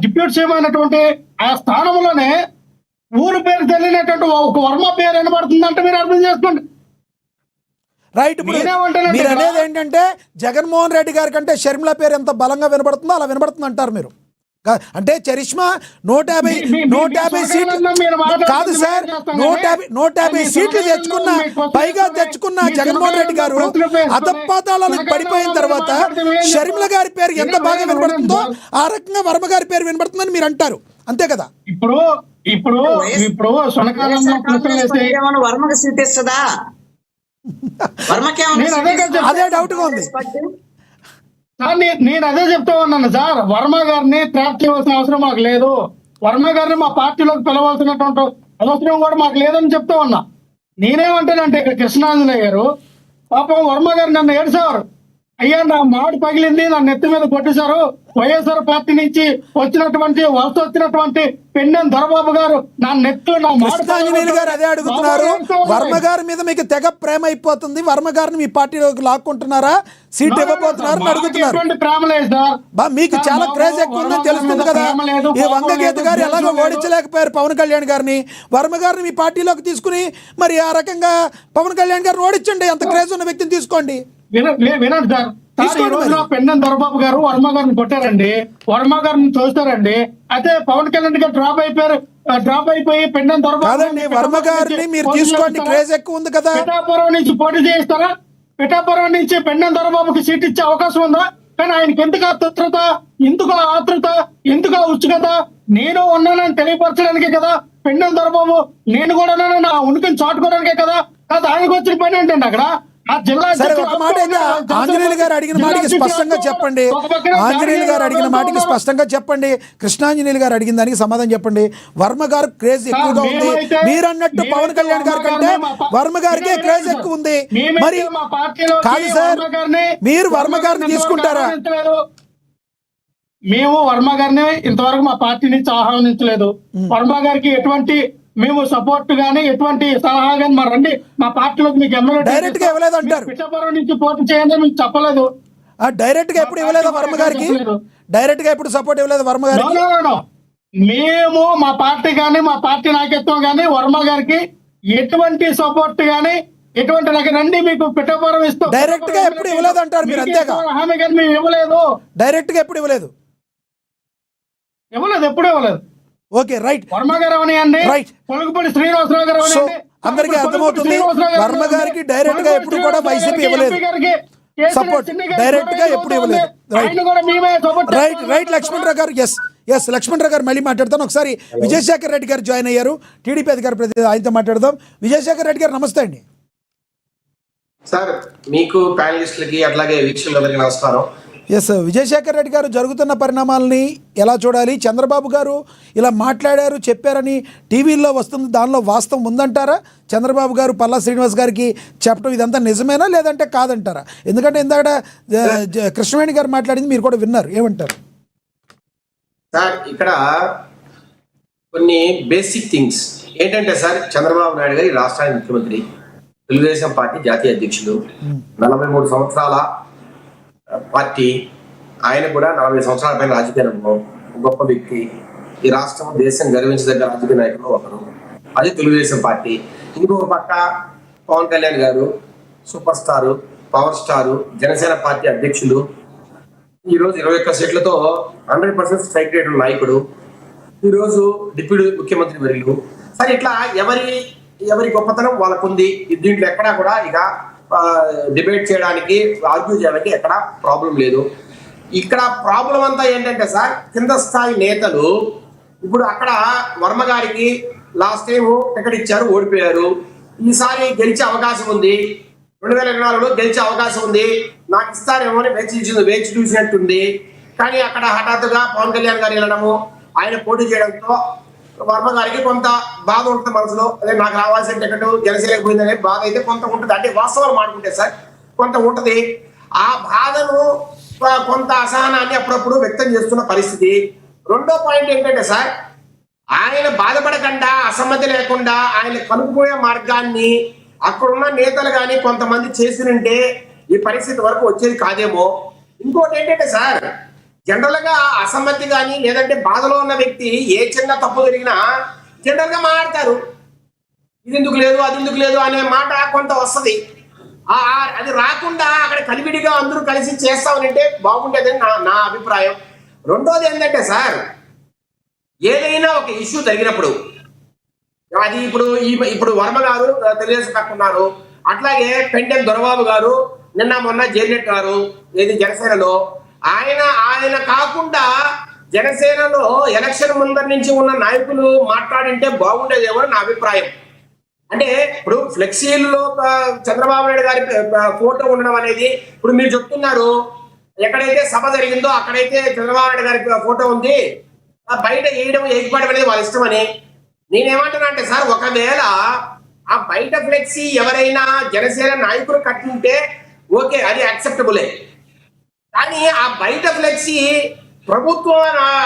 S3: డిప్యూటీ సీఎం అయినటువంటి ఆ స్థానంలోనే ఊరు పేరు తెలియనటువంటి ఒక వర్మ పేరు వినబడుతుందంటే మీరు అర్థం చేసుకోండి.
S1: రైట్. ఇప్పుడు మీరు అనేది ఏంటంటే జగన్మోహన్ రెడ్డి గారి కంటే షర్మిల పేరు ఎంత బలంగా వినబడుతుందో అలా వినబడుతుంది అంటారు మీరు. అంటే చరిష్మా 150 సీట్లు కాదు సార్, 150 సీట్లు పైగా తెచ్చుకున్న జగన్మోహన్ రెడ్డి గారు అధపాతాళాలకు పడిపోయిన తర్వాత షర్మిల గారి పేరు ఎంత బాగా వినబడుతుందో ఆ రకంగా వర్మ గారి పేరు వినబడుతుందని మీరు అంటారు, అంతే కదా?
S3: ఇప్పుడు
S2: వర్మకి సీట్ ఇస్తుందా?
S1: అదే డౌట్ గా ఉంది.
S3: నేను అదే చెప్తా ఉన్నాను సార్, వర్మ గారిని ట్రాప్ చేయవలసిన అవసరం మాకు లేదు. వర్మ గారిని మా పార్టీలోకి పిలవాల్సినటువంటి అవసరం కూడా మాకు లేదని చెప్తా ఉన్నా. నేనేమంటానంటే ఇక్కడ కృష్ణాంజనేయ గారు పాపం వర్మ గారు నన్ను ఏడ్చేవారు. అయ్యా నా మాడు పగిలింది, నా నెత్తి మీద కొట్టేశారు, వైఎస్ఆర్ పార్టీ నుంచి వచ్చినటువంటి పెన్నెం దొరబాబు గారు నా నెత్తులు నా మాడు
S1: కృష్ణాంజనేయులు గారు అదే అడుగుతున్నారు. వర్మ గారి మీద మీకు తెగ ప్రేమ అయిపోతుంది, వర్మ గారిని మీ పార్టీలోకి లాక్కుంటున్నారా, సీట్ ఇవ్వబోతున్నారు అని అడుగుతున్నారు.
S3: ప్రేమ లేదు సార్,
S1: మీకు చాలా క్రేజ్ ఎక్కువ ఉందని తెలుస్తుంది కదా. ఈ వంగగీత గారు ఎలాగో ఓడించలేకపోయారు పవన్ కళ్యాణ్ గారిని, వర్మ గారిని మీ పార్టీలోకి తీసుకుని మరి ఆ రకంగా పవన్ కళ్యాణ్ గారిని ఓడించండి. అంత క్రేజ్ ఉన్న వ్యక్తిని తీసుకోండి.
S3: వినండి సార్, ఈ రోజున పెన్నెం దొరబాబు గారు వర్మ గారిని కొట్టారండి, వర్మ గారిని చూస్తారండి. అయితే పవన్ కళ్యాణ్ గారు డ్రాప్ అయిపోయి పెన్నెం
S1: కాదండి, వర్మ గారిని మీరు తీసుకోండి, క్రేజ్ ఎక్కువ ఉంది కదా.
S3: పిఠాపురం నుంచి పోటీ చేయిస్తారా? పిఠాపురం నుంచి పెన్నెం దొరబాబుకి సీట్ ఇచ్చే అవకాశం ఉందా? కానీ ఆయనకి ఎందుకు ఆతృత, ఎందుకు ఆతృత, ఎందుకు ఉత్సుకత? నేను ఉన్నానని తెలియపరచడానికే కదా పెన్నెం దొరబాబు, నేను కూడా నా ఉనికిని చాటుకోవడానికే కదా. కాదు ఆయనకు వచ్చిన పని ఏంటండి అక్కడ ఆ జిల్లా.
S1: సరే, ఒక మాట అయితే ఆంజనేయులు గారు అడిగిన మాటకి స్పష్టంగా చెప్పండి. ఆంజనేయులు గారు అడిగిన మాటకి స్పష్టంగా చెప్పండి. కృష్ణాంజనేయులు గారు అడిగిన దానికి సమాధానం చెప్పండి. వర్మ గారు క్రేజ్ ఎక్కువగా ఉంది, మీరు అన్నట్టు పవన్ కళ్యాణ్ గారి కంటే వర్మ గారికి క్రేజ్ ఎక్కువ ఉంది. మరి కాదు సార్, మీరు వర్మ గారిని తీసుకుంటారా?
S3: మేము వర్మ గారిని ఇంతవరకు మా పార్టీ నుంచి ఆహ్వానించలేదు. వర్మ గారికి ఎటువంటి మేము సపోర్ట్ గానీ ఎటువంటి సలహా గానీ మా రండి మా పార్టీలోకి మీకు ఎమ్మెల్యే
S1: డైరెక్ట్ గా ఇవ్వలేదు అంటారు.
S3: పిఠాపురం నుంచి పోటీ చేయండి మీకు చెప్పలేదు.
S1: డైరెక్ట్ గా ఎప్పుడు ఇవ్వలేదు వర్మ గారికి, డైరెక్ట్ గా ఎప్పుడు సపోర్ట్ ఇవ్వలేదు వర్మ గారికి.
S3: మేము మా పార్టీ గానీ మా పార్టీ నాయకత్వం గానీ వర్మ గారికి ఎటువంటి సపోర్ట్ గానీ ఎటువంటి నాకు రండి మీకు పిఠాపురం ఇస్తాం.
S1: డైరెక్ట్ గా ఎప్పుడు ఇవ్వలేదు అంటారు మీరు, అంతేగా?
S3: హామీ గానీ మేము ఇవ్వలేదు,
S1: డైరెక్ట్ గా ఎప్పుడు ఇవ్వలేదు,
S3: ఎప్పుడు ఇవ్వలేదు.
S1: Okay, right.
S3: వర్మ గారు అవనియండి,
S1: రైట్.
S3: పొలుగుపూడి శ్రీనివాసరావు గారు
S1: సో అందరికీ అర్థమవుతుంది, వర్మ గారికి డైరెక్ట్ గా ఎప్పుడు కూడా వైసీపీ ఇవ్వలేదు సపోర్ట్, డైరెక్ట్ గా ఎప్పుడు ఇవ్వలేదు. రైట్ రైట్ లక్ష్మణరావు గారు, ఎస్ లక్ష్మణరావు గారు మళ్ళీ మాట్లాడతాను. ఒకసారి విజయశేఖర్ రెడ్డి గారు జాయిన్ అయ్యారు, టీడీపీ అధికార ప్రతినిధి, ఆయనతో మాట్లాడదాం. విజయశేఖర్ రెడ్డి గారు నమస్తే అండి.
S5: సార్ మీకు ప్యానలిస్టులకి అట్లాగే వీక్షకులందరికీ నమస్కారం.
S1: ఎస్ విజయశేఖర్ రెడ్డి గారు, జరుగుతున్న పరిణామాలని ఎలా చూడాలి? చంద్రబాబు గారు ఇలా మాట్లాడారు చెప్పారని టీవీల్లో వస్తుంది, దానిలో వాస్తవం ఉందంటారా? చంద్రబాబు గారు పల్లా శ్రీనివాస్ గారికి చెప్పడం ఇదంతా నిజమేనా లేదంటే కాదంటారా? ఎందుకంటే ఇందాక కృష్ణవేణి గారు మాట్లాడింది మీరు కూడా విన్నారు, ఏమంటారు
S5: సార్? ఇక్కడ కొన్ని బేసిక్ థింగ్స్ ఏంటంటే సార్, చంద్రబాబు నాయుడు గారి రాష్ట్రానికి ముఖ్యమంత్రి, తెలుగుదేశం పార్టీ జాతీయ అధ్యక్షులు, 43 సంవత్సరాల పార్టీ, ఆయన కూడా 40 సంవత్సరాల పైన రాజకీయ అనుభవం, గొప్ప వ్యక్తి, ఈ రాష్ట్రం దేశం గర్వించదగ్గ రాజకీయ నాయకులు ఒకరు, అది తెలుగుదేశం పార్టీ. ఇంకొక పక్క పవన్ కళ్యాణ్ గారు super star, power star, Janasena party అధ్యక్షులు, ఈరోజు 21 సీట్లతో 100% స్ట్రైక్ రేట్ నాయకుడు, ఈరోజు డిప్యూటీ ముఖ్యమంత్రి వర్యులు. సరే, ఇట్లా ఎవరి గొప్పతనం వాళ్ళకుంది. దీంట్లో ఎక్కడా కూడా ఇక డిబేట్ చేయడానికి, ఆర్గ్యూ చేయడానికి ఎక్కడ ప్రాబ్లం లేదు. ఇక్కడ ప్రాబ్లం అంతా ఏంటంటే సార్, కింద స్థాయి నేతలు ఇప్పుడు అక్కడ వర్మ గారికి లాస్ట్ టైం టికెట్ ఇచ్చారు, ఓడిపోయారు. ఈసారి గెలిచే అవకాశం ఉంది, 2024లో గెలిచే అవకాశం ఉంది, నాకు ఇస్తారేమో అని వేచి చూసినట్టుంది. కానీ అక్కడ హఠాత్తుగా పవన్ కళ్యాణ్ గారు వెళ్ళడము, ఆయన పోటీ చేయడంతో వర్మ గారికి కొంత బాధ ఉంటుంది మనసులో. అదే నాకు రావాల్సిన టికెట్ జనసేనకు పోయిందనే బాధ అయితే కొంత ఉంటుంది. అంటే వాస్తవాలు మాట్లాడుకుంటే సార్ కొంత ఉంటుంది. ఆ బాధను, కొంత అసహనాన్ని అప్పుడప్పుడు వ్యక్తం చేస్తున్న పరిస్థితి. రెండో పాయింట్ ఏంటంటే సార్, ఆయన బాధపడకుండా, అసమ్మతి లేకుండా ఆయన కలుపుకోయే మార్గాన్ని అక్కడున్న నేతలు కానీ కొంతమంది చేసినంటే ఈ పరిస్థితి వరకు వచ్చేది కాదేమో. ఇంకోటి ఏంటంటే సార్, జనరల్ గా అసమ్మతి కానీ లేదంటే బాధలో ఉన్న వ్యక్తి ఏ చిన్న తప్పు జరిగినా జనరల్ గా మాట్లాడతారు, ఇది ఎందుకు లేదు అది ఎందుకు లేదు అనే మాట కొంత వస్తుంది. అది రాకుండా అక్కడ కలివిడిగా అందరూ కలిసి చేస్తామనంటే బాగుండేదని నా అభిప్రాయం. రెండోది ఏంటంటే సార్, ఏదైనా ఒక ఇష్యూ జరిగినప్పుడు అది ఇప్పుడు వర్మ గారు తెలుగుదేశం కట్టుకున్నారు, అట్లాగే పెండెం దొరబాబు గారు నిన్న మొన్న చేరినట్టున్నారు ఏది జనసేనలో. ఆయన కాకుండా జనసేనలో ఎలక్షన్ ముందర నుంచి ఉన్న నాయకులు మాట్లాడింటే బాగుండేదేమో నా అభిప్రాయం. అంటే ఇప్పుడు ఫ్లెక్సీల్లో చంద్రబాబు నాయుడు గారి ఫోటో ఉండడం అనేది, ఇప్పుడు మీరు చెప్తున్నారు ఎక్కడైతే సభ జరిగిందో అక్కడైతే చంద్రబాబు నాయుడు గారి ఫోటో ఉంది, బయట వేయడం ఏర్పడడం అనేది వాళ్ళ ఇష్టమని. నేనేమంటున్నా అంటే సార్, ఒకవేళ ఆ బయట ఫ్లెక్సీ ఎవరైనా జనసేన నాయకులు కట్టుంటే ఓకే, అది యాక్సెప్టబులే. కానీ ఆ బయట ఫ్లెక్సీ ప్రభుత్వం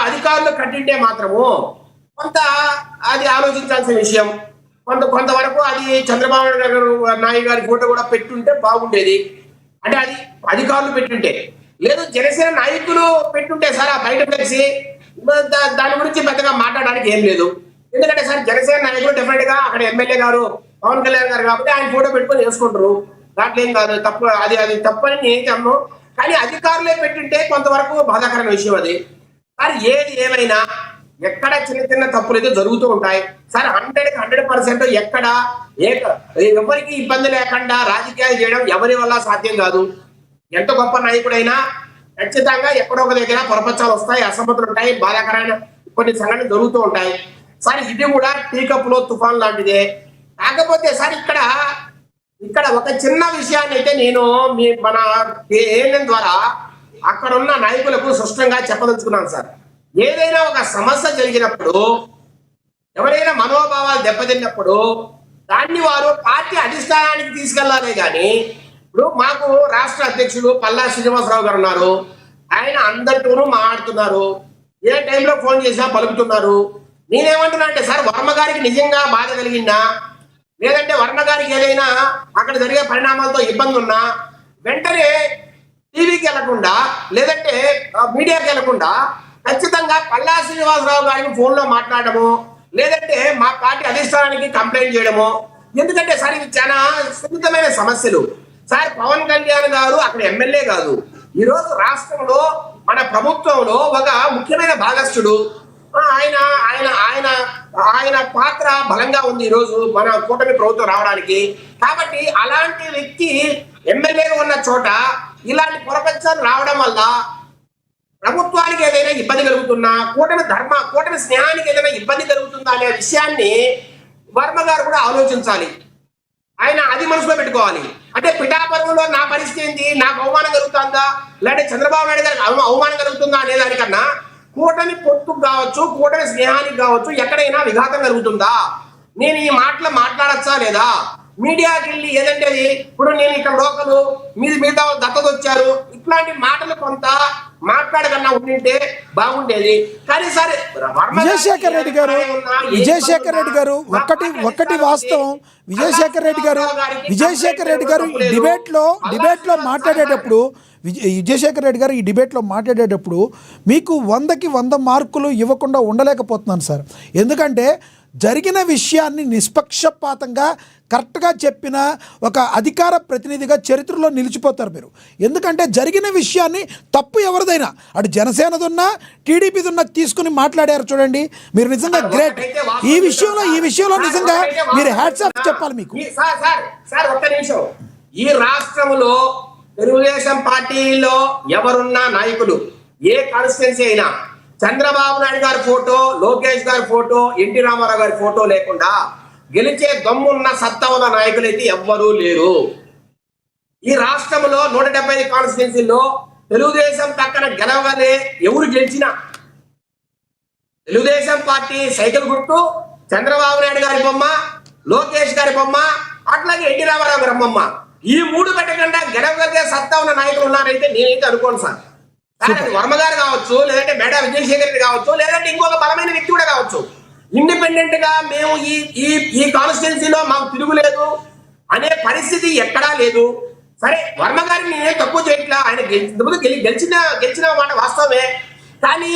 S5: అధికారులు కట్టింటే మాత్రము కొంత అది ఆలోచించాల్సిన విషయం. కొంతవరకు అది చంద్రబాబు నాయుడు గారి ఫోటో కూడా పెట్టుంటే బాగుండేది. అంటే అది అధికారులు పెట్టుంటే, లేదు జనసేన నాయకులు పెట్టుంటే సార్ ఆ బయట ఫ్లెక్సీ దాని గురించి పెద్దగా మాట్లాడడానికి ఏం లేదు. ఎందుకంటే సార్ జనసేన నాయకులు డెఫినెట్ గా అక్కడ ఎమ్మెల్యే గారు పవన్ కళ్యాణ్ గారు కాబట్టి ఆయన ఫోటో పెట్టుకొని వేసుకుంటారు. దాంట్లో ఏం కాదు, తప్పు అది తప్పని నేను చెప్పను. కానీ అధికారులే పెట్టింటే కొంతవరకు బాధాకరమైన విషయం అది. సార్ ఏది ఏమైనా ఎక్కడ చిన్న తప్పులు అయితే జరుగుతూ ఉంటాయి సార్. 100% ఎక్కడ ఎవరికి ఇబ్బంది లేకుండా రాజకీయాలు చేయడం ఎవరి వల్ల సాధ్యం కాదు. ఎంత గొప్ప నాయకుడైనా ఖచ్చితంగా ఎక్కడో ఒక దగ్గర పొరపచ్చాలు వస్తాయి, అసమ్మతులు ఉంటాయి, బాధాకరమైన కొన్ని సంఘటనలు జరుగుతూ ఉంటాయి సార్. ఇది కూడా టీ కప్పులో తుఫాన్ లాంటిదే. కాకపోతే సార్ ఇక్కడ ఒక చిన్న విషయాన్ని అయితే నేను మన ఏఎన్ఎన్ ద్వారా అక్కడ ఉన్న నాయకులకు స్పష్టంగా చెప్పదలుచుకున్నాను సార్. ఏదైనా ఒక సమస్య జరిగినప్పుడు, ఎవరైనా మనోభావాలు దెబ్బతిన్నప్పుడు దాన్ని వారు పార్టీ అధిష్టానానికి తీసుకెళ్లాలి. కానీ ఇప్పుడు మాకు రాష్ట్ర అధ్యక్షులు పల్లా శ్రీనివాసరావు గారు ఉన్నారు. ఆయన అందరితోనూ మాట్లాడుతున్నారు, ఏ టైంలో ఫోన్ చేసినా పలుకుతున్నారు. నేనేమంటున్నా అంటే సార్, వర్మ గారికి నిజంగా బాధ కలిగిందా, లేదంటే వర్మ గారికి ఏదైనా అక్కడ జరిగే పరిణామాలతో ఇబ్బంది ఉన్నా వెంటనే టీవీకి వెళ్లకుండా, లేదంటే మీడియాకి వెళ్లకుండా ఖచ్చితంగా పల్లా శ్రీనివాసరావు గారికి ఫోన్లో మాట్లాడము, లేదంటే మా పార్టీ అధిష్టానానికి కంప్లైంట్ చేయడము. ఎందుకంటే సార్ ఇది చాలా సున్నితమైన సమస్యలు సార్. పవన్ కళ్యాణ్ గారు అక్కడ ఎమ్మెల్యే కాదు, ఈ రోజు రాష్ట్రంలో మన ప్రభుత్వంలో ఒక ముఖ్యమైన భాగస్థుడు. ఆయన ఆయన ఆయన ఆయన పాత్ర బలంగా ఉంది ఈ రోజు మన కూటమి ప్రభుత్వం రావడానికి. కాబట్టి అలాంటి వ్యక్తి ఎమ్మెల్యేగా ఉన్న చోట ఇలాంటి పొరపచ్చాలు రావడం వల్ల ప్రభుత్వానికి ఏదైనా ఇబ్బంది కలుగుతున్నా, కూటమి స్నేహానికి ఏదైనా ఇబ్బంది కలుగుతుందా అనే విషయాన్ని వర్మ గారు కూడా ఆలోచించాలి. ఆయన అది మనసులో పెట్టుకోవాలి. అంటే పిఠాపురంలో నా పరిస్థితి ఏంటి, నాకు అవమానం కలుగుతుందా, లేదంటే చంద్రబాబు నాయుడు గారికి అవమానం కలుగుతుందా అనే దానికన్నా కూటమి పొత్తుకు కావచ్చు, కూటమి స్నేహానికి కావచ్చు ఎక్కడైనా విఘాతం కలుగుతుందా, నేను ఈ మాటలు మాట్లాడచ్చా లేదా, మీడియాకి వెళ్ళి ఏదంటే ఇప్పుడు నేను ఇక్కడ లోకలు మిగతా దత్తత వచ్చారు ఇట్లాంటి మాటలు కొంత మాట్లాడకన్నా ఉండింటే బాగుండేది. కానీ సరే
S1: విజయశేఖర్ రెడ్డి గారు ఒక్కటి వాస్తవం. విజయశేఖర్ రెడ్డి గారు డిబేట్లో మాట్లాడేటప్పుడు విజయశేఖర్ రెడ్డి గారు ఈ డిబేట్లో మాట్లాడేటప్పుడు మీకు 100కి 100 మార్కులు ఇవ్వకుండా ఉండలేకపోతున్నాను సార్. ఎందుకంటే జరిగిన విషయాన్ని నిష్పక్షపాతంగా కరెక్ట్గా చెప్పిన ఒక అధికార ప్రతినిధిగా చరిత్రలో నిలిచిపోతారు మీరు. ఎందుకంటే జరిగిన విషయాన్ని తప్పు ఎవరిదైనా, అటు జనసేనదున్నా టీడీపీదున్నా తీసుకుని మాట్లాడారు చూడండి, మీరు నిజంగా గ్రేట్. ఈ విషయంలో నిజంగా మీరు హ్యాట్స్ ఆఫ్ చెప్పాలి మీకు.
S5: సార్ ఒక్క నిమిషం. ఈ రాష్ట్రంలో తెలుగుదేశం పార్టీలో ఎవరున్నా నాయకులు ఏ కాన్స్టిట్యున్సీ అయినా చంద్రబాబు నాయుడు గారి ఫోటో, లోకేష్ గారి ఫోటో, ఎన్టీ రామారావు గారి ఫోటో లేకుండా గెలిచే దమ్మున్న సత్తా ఉన్న నాయకులు అయితే ఎవ్వరూ లేరు. ఈ రాష్ట్రంలో 175 కాన్స్టిట్యున్సీలో తెలుగుదేశం పక్కన గెలవగానే ఎవరు గెలిచినా తెలుగుదేశం పార్టీ సైకిల్ గుర్తు, చంద్రబాబు నాయుడు గారి బొమ్మ, లోకేష్ గారి బొమ్మ, అట్లాగే ఎన్టీ రామారావు గారి బొమ్మ, ఈ 3 పెట్టకుండా గెలవగలిగే సత్తా ఉన్న నాయకులు ఉన్నారైతే నేనైతే అనుకోను సార్. వర్మ గారు కావచ్చు, లేదంటే మేడా విజయశేఖర్ రెడ్డి కావచ్చు, లేదంటే ఇంకొక బలమైన వ్యక్తి కూడా కావచ్చు. ఇండిపెండెంట్ గా మేము ఈ కాన్స్టిట్యున్సీలో మాకు తిరుగులేదు అనే పరిస్థితి ఎక్కడా లేదు. సరే వర్మ గారిని నేనే తక్కువ చేయట్లా, ఆయన గెలిచిన మాట వాస్తవమే. కానీ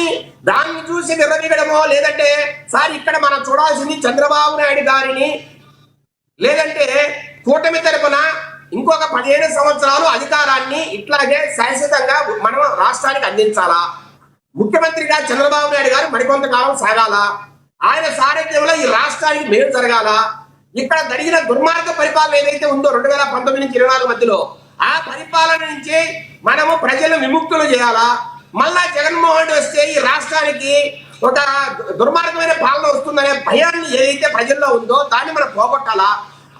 S5: దాన్ని చూసి విర్రవీగడమో, లేదంటే సార్ ఇక్కడ మనం చూడాల్సింది చంద్రబాబు నాయుడు గారిని, లేదంటే కూటమి తరపున ఇంకొక 15 సంవత్సరాలు అధికారాన్ని ఇట్లాగే శాశ్వతంగా మనం రాష్ట్రానికి అందించాలా, ముఖ్యమంత్రిగా చంద్రబాబు నాయుడు గారు మరికొంతకాలం సాగాల, ఆయన సారథ్యంలో ఈ రాష్ట్రానికి మేలు జరగాల. ఇక్కడ జరిగిన దుర్మార్గ పరిపాలన ఏదైతే ఉందో 2019 నుంచి 24 మధ్యలో, ఆ పరిపాలన నుంచి మనము ప్రజలు విముక్తులు చేయాలా. మళ్ళా జగన్మోహన్ రెడ్డి వస్తే ఈ రాష్ట్రానికి ఒక దుర్మార్గమైన పాలన వస్తుందనే భయాన్ని ఏదైతే ప్రజల్లో ఉందో దాన్ని మనం పోగొట్టాలా,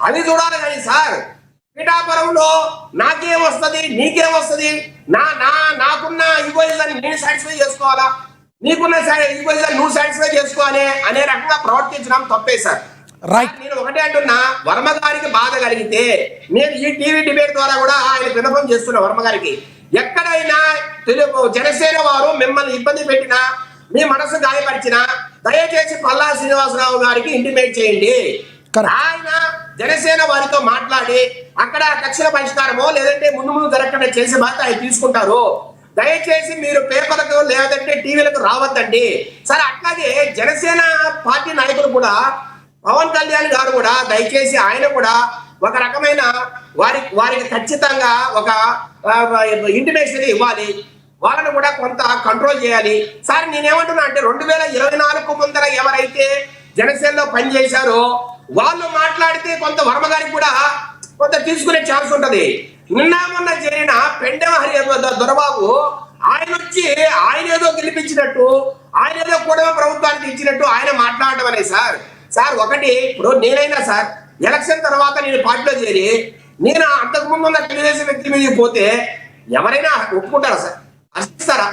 S5: అది చూడాలి. కానీ సార్ పిఠాపురంలో నాకేమొస్తుంది, నీకేమొస్తుంది, నాకున్న ఈగోయిజాన్ని నేను సాటిస్ఫై చేసుకోవాలా, నీకున్న ఈగోయిజాన్ని నువ్వు సాటిస్ఫై చేసుకోవాలి అనే రకంగా ప్రవర్తించడం తప్పే సార్.
S1: రైట్.
S5: నేను ఒకటే అంటున్నా, వర్మ గారికి బాధ కలిగితే నేను ఈ టీవీ డిబేట్ ద్వారా కూడా ఆయన విన్నపం చేస్తున్నా వర్మ గారికి, ఎక్కడైనా తెలుగు జనసేన వారు మిమ్మల్ని ఇబ్బంది పెట్టినా, మీ మనసు గాయపరిచినా దయచేసి పల్లా శ్రీనివాసరావు గారికి ఇంటిమేట్ చేయండి. ఆయన జనసేన వారితో మాట్లాడి అక్కడ కక్షల పరిష్కారమో లేదంటే ముందు జరగకుండా చేసే బాధ్యత ఆయన తీసుకుంటారు. దయచేసి మీరు పేపర్లకు లేదంటే టీవీలకు రావద్దండి. సరే, అట్లాగే జనసేన పార్టీ నాయకులు కూడా పవన్ కళ్యాణ్ గారు కూడా దయచేసి ఆయన కూడా ఒక రకమైన వారికి ఖచ్చితంగా ఒక ఇంటిమేషన్ ఇవ్వాలి, వాళ్ళని కూడా కొంత కంట్రోల్ చేయాలి. సార్ నేనేమంటున్నా అంటే 2024 ముందర ఎవరైతే జనసేనలో పనిచేశారో వాళ్ళు మాట్లాడితే కొంత వర్మ గారికి కూడా కొంత తీసుకునే ఛాన్స్ ఉంటది. నిన్న మొన్న జరిగిన పెండెమ దొరబాబు ఆయన వచ్చి ఆయన ఏదో గెలిపించినట్టు, ఆయన ఏదో కూడమ ప్రభుత్వానికి ఇచ్చినట్టు ఆయన మాట్లాడటం అనేది సార్ ఒకటి, ఇప్పుడు నేనైనా సార్ ఎలక్షన్ తర్వాత నేను పార్టీలో చేరి నేను అంతకు ముందు ఉన్న తెలుగుదేశం వ్యక్తి మీద పోతే ఎవరైనా ఒప్పుకుంటారా సార్? హర్షిస్తారా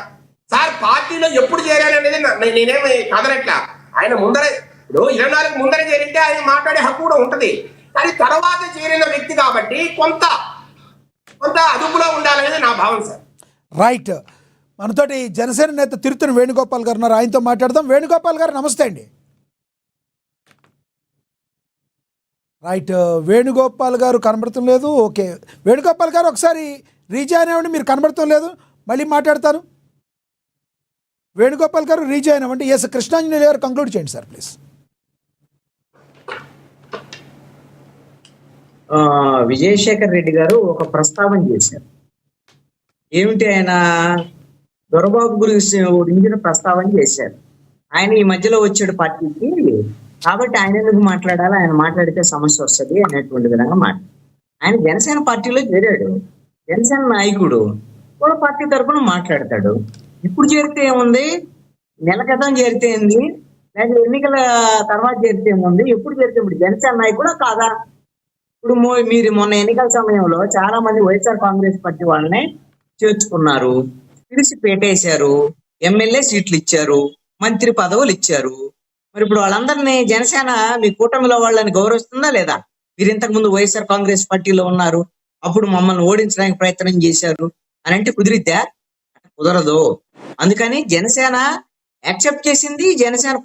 S5: సార్? పార్టీలో ఎప్పుడు చేరాను అనేది నేనేమి కదనట్లా. ఆయన ముందరే, ఇప్పుడు 24 ముందర చేరితే ఆయన మాట్లాడే హక్కు కూడా ఉంటది. కానీ తర్వాత చేరిన వ్యక్తి కాబట్టి కొంత అదుపులో ఉండాలనేది నా భావన సార్.
S1: రైట్. మనతోటి జనసేన నేత తిరుత్తని వేణుగోపాల్ గారు ఉన్నారు, ఆయనతో మాట్లాడదాం. వేణుగోపాల్ గారు నమస్తే అండి. రైట్, వేణుగోపాల్ గారు కనబడటం లేదు. ఓకే, వేణుగోపాల్ గారు ఒకసారి రీజాయిన్ అవ్వండి, మీరు కనబడటం లేదు, మళ్ళీ మాట్లాడతాను. వేణుగోపాల్ గారు రీజాయిన్ అవ్వండి. ఎస్, కృష్ణాంజనేయులు గారు కంక్లూడ్ చేయండి సార్ ప్లీజ్.
S2: విజయశేఖర్ రెడ్డి గారు ఒక ప్రస్తావన చేశారు. ఏమిటి, ఆయన దొరబాబు గురించి ప్రస్తావన చేశారు. ఆయన ఈ మధ్యలో వచ్చాడు పార్టీకి, కాబట్టి ఆయన ఎందుకు మాట్లాడాలి, ఆయన మాట్లాడితే సమస్య వస్తుంది అనేటువంటి విధంగా ఆయన జనసేన పార్టీలో చేరాడు, జనసేన నాయకుడు, కూడా పార్టీ తరఫున మాట్లాడతాడు. ఇప్పుడు చేరితే ఏముంది, నెల క్రితం చేరితే ఏంది, లేదా ఎన్నికల తర్వాత చేరితే ఏముంది, ఎప్పుడు చేరితే ఇప్పుడు జనసేన నాయకుడా కాదా? ఇప్పుడు మీరు మొన్న ఎన్నికల సమయంలో చాలా మంది వైఎస్ఆర్ కాంగ్రెస్ పార్టీ వాళ్ళని చేర్చుకున్నారు, పిలిచి పెట్టేశారు, ఎమ్మెల్యే సీట్లు ఇచ్చారు, మంత్రి పదవులు ఇచ్చారు. మరి ఇప్పుడు వాళ్ళందరినీ జనసేన మీ కూటమిలో వాళ్ళని గౌరవిస్తుందా లేదా? మీరు ఇంతకు ముందు వైఎస్ఆర్ కాంగ్రెస్ పార్టీలో ఉన్నారు, అప్పుడు మమ్మల్ని ఓడించడానికి ప్రయత్నం చేశారు అని అంటే కుదిరిద్దా? కుదరదు. అందుకని జనసేన యాక్సెప్ట్ చేసింది, జనసేన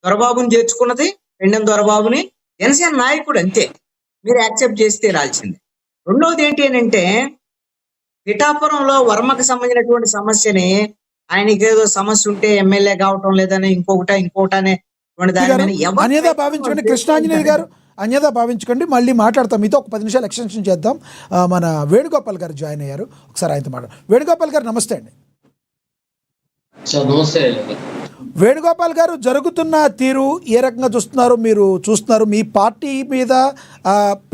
S2: దొరబాబుని చేర్చుకున్నది, పెండెం దొరబాబుని, జనసేన నాయకుడు, అంతే. మీరు యాక్సెప్ట్ చేస్తే రాల్సింది. రెండవది ఏంటి అని అంటే, పిఠాపురంలో వర్మకు సంబంధించినటువంటి సమస్యని, ఆయనకి ఏదో సమస్య ఉంటే ఎమ్మెల్యే కావటం లేదని ఇంకొకటి
S1: అన్యదా భావించకండి కృష్ణాంజనేయులు గారు, అన్యదా భావించకండి. మళ్ళీ మాట్లాడతాం మీతో, ఒక 10 నిమిషాలు ఎక్స్టెన్షన్ చేద్దాం. మన వేణుగోపాల్ గారు జాయిన్ అయ్యారు, ఒకసారి ఆయనతో మాట్లాడు. వేణుగోపాల్ గారు నమస్తే అండి. వేణుగోపాల్ గారు, జరుగుతున్న తీరు ఏ రకంగా మీరు చూస్తున్నారు? మీ పార్టీ మీద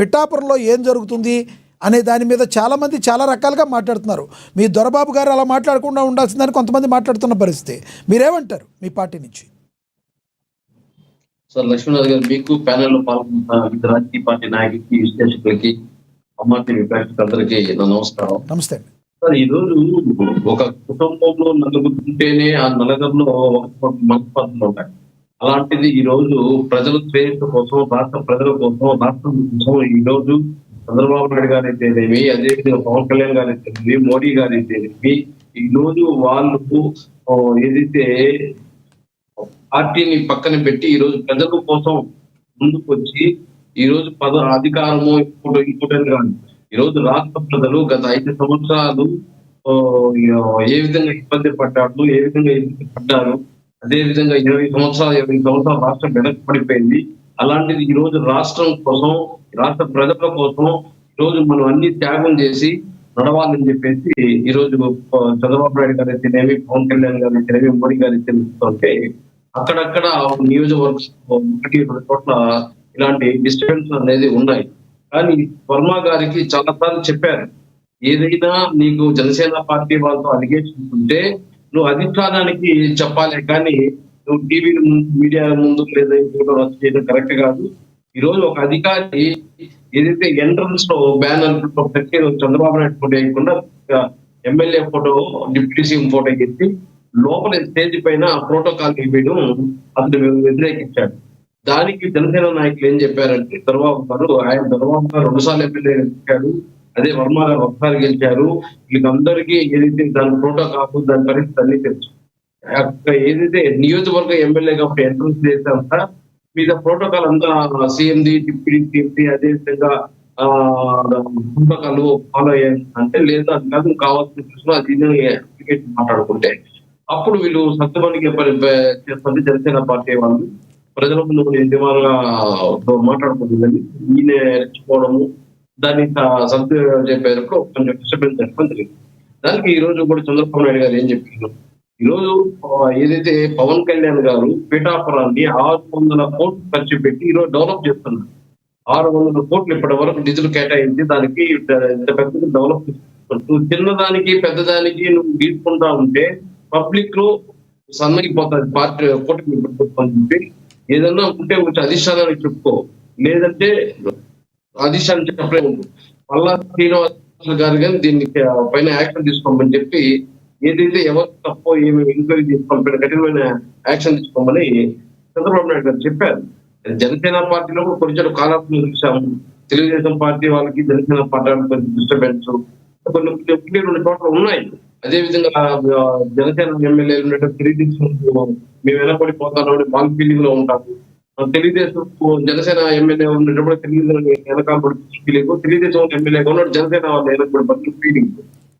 S1: పిఠాపురంలో ఏం జరుగుతుంది అనే దాని మీద చాలామంది చాలా రకాలుగా మాట్లాడుతున్నారు. మీ దొరబాబు గారు అలా మాట్లాడకుండా ఉండాల్సిందని కొంతమంది మాట్లాడుతున్న పరిస్థితి, మీరేమంటారు మీ పార్టీ నుంచి?
S6: సార్, లక్ష్మీనాథ్ గారు, మీకు ప్యానెల్లో పాల్గొంటున్న వివిధ రాజకీయ పార్టీ నాయకులకి, విశ్లేషకులకి, అమ్మార్టీ విపక్షకులందరికీ నమస్కారం.
S1: నమస్తే అండి.
S6: సార్, ఈ రోజు ఒక కుటుంబంలో నలుగురు ఉంటేనే ఆ నలుగురిలో ఒక మనస్పర్ధలు ఉంటాయి. అలాంటిది ఈ రోజు ప్రజల శ్రేయస్సు కోసం, రాష్ట్ర ప్రజల కోసం, రాష్ట్రం కోసం ఈ రోజు చంద్రబాబు నాయుడు గారు అయితేనేమి, అదేవిధంగా పవన్ కళ్యాణ్ గారు అయితేనేమి, మోడీ గారు అయితేనేమి, ఈ రోజు వాళ్ళు ఏదైతే పార్టీని పక్కన పెట్టి ఈ రోజు ప్రజల కోసం ముందుకు వచ్చి ఈ రోజు అధికారము ఇంకోటి కాదు, ఈ రోజు రాష్ట్ర ప్రజలు గత 5 సంవత్సరాలు ఏ విధంగా ఇబ్బంది పడ్డారు, ఏ విధంగా ఇబ్బంది పడ్డారు, అదే విధంగా 20 సంవత్సరాలు రాష్ట్రం వెనక్కి అలాంటిది ఈ రోజు రాష్ట్రం కోసం, రాష్ట్ర ప్రజల కోసం ఈ రోజు మనం అన్ని త్యాగం చేసి నడవాలని చెప్పేసి ఈ రోజు చంద్రబాబు నాయుడు గారు అయితేనేమి, పవన్ కళ్యాణ్ గారు అయితేనేమి, మోడీ గారు అయితేనే అక్కడక్కడ నియోజకవర్గం 1-2 చోట్ల ఇలాంటి డిస్టర్బెన్స్ అనేది ఉన్నాయి. కానీ వర్మ గారికి చాలా సార్లు చెప్పారు, ఏదైనా నీకు జనసేన పార్టీ వాళ్ళతో అలిగేషన్స్ ఉంటే నువ్వు అధిష్టానానికి చెప్పాలి, కానీ నువ్వు టీవీ మీడియా ముందు లేదా ఇంకోటి రద్దు చేయడం కరెక్ట్ కాదు. ఈ రోజు ఒక అధికారి ఏదైతే ఎంట్రన్స్ లో బ్యానర్ పెట్టి చంద్రబాబు నాయుడు ఫోటో వేయకుండా MLA photo, deputy CM photo ఎత్తి లోపల స్టేజ్ పైన ప్రోటోకాల్ ఇవ్వడం అతను వ్యతిరేకించాడు. దానికి జనసేన నాయకులు ఏం చెప్పారంటే ఆయన చంద్రబాబు గారు 2 సార్లు ఎమ్మెల్యే గెలిచారు, అదే వర్మ గారు ఒకసారి గెలిచారు, వీళ్ళందరికీ ఏదైతే దాని ప్రోటోకాల్ దాని పరిస్థితి అన్ని తెలుసు. ఏదైతే నియోజకవర్గ ఎమ్మెల్యే కాబట్టి ఎంట్రన్స్ చేశాక మీద ప్రోటోకాల్ అంతా సీఎంది, డిప్యూటీ సీఎంది, అదే విధంగా ప్రోటోకాల్ ఫాలో అయ్యారంటే లేదు అది కాదు కావాల్సిన చూసిన అది అప్లికేషన్ మాట్లాడుకుంటే అప్పుడు వీళ్ళు సత్యవానికి చేస్తుంది జనసేన పార్టీ వాళ్ళు ప్రజల ముందు నిజమాలుగా మాట్లాడుకుంటుందని ఈయన రెచ్చిపోవడము దాన్ని సర్దు చెప్పేటప్పుడు కొంచెం డిస్టర్బెన్స్ జరిగింది. దానికి ఈ రోజు కూడా చంద్రబాబు నాయుడు గారు ఏం చెప్పారు, ఈ రోజు ఏదైతే పవన్ కళ్యాణ్ గారు పీఠాపురాన్ని 600 కోట్లు ఖర్చు పెట్టి ఈరోజు డెవలప్ చేస్తున్నారు. 600 కోట్లు ఇప్పటి వరకు నిధులు కేటాయించి దానికి ఇంత పెద్ద డెవలప్ చేస్తున్నారు. చిన్నదానికి పెద్దదానికి నువ్వు తీసుకుంటా ఉంటే పబ్లిక్ లో సన్నగిపోతుంది పార్టీ కూటమి ప్రభుత్వం చెప్పి ఏదన్నా ఉంటే అధిష్టానానికి చెప్పుకో, లేదంటే అధిష్టానం చెప్పలేదు. మళ్ళా శ్రీనివాస్ గారు కానీ దీన్ని పైన యాక్షన్ తీసుకోమని చెప్పి ఏదైతే ఎవరు తప్పో ఏమి ఎంక్వైరీ తీసుకోమని కఠినమైన యాక్షన్ తీసుకోమని చంద్రబాబు నాయుడు గారు చెప్పారు. జనసేన పార్టీలో కొంచెం కాలాపం చూసాము, తెలుగుదేశం పార్టీ వాళ్ళకి జనసేన పార్టీ కొంచెం డిస్టర్బెన్స్ కొన్ని 2 చోట్ల ఉన్నాయి. అదే విధంగా జనసేన ఎమ్మెల్యేలు ఉన్నట్టు తెలుగుదేశం మేము వెనకబడిపోతామని బాల్ ఫీలింగ్ లో ఉంటాము. తెలుగుదేశం జనసేన ఎమ్మెల్యే ఉన్నప్పుడు తెలుగుదేశం వెనకాల ఫీలింగ్, తెలుగుదేశం ఎమ్మెల్యేగా ఉన్నట్టు జనసేన వాళ్ళు వెనకబడి ఫీలింగ్,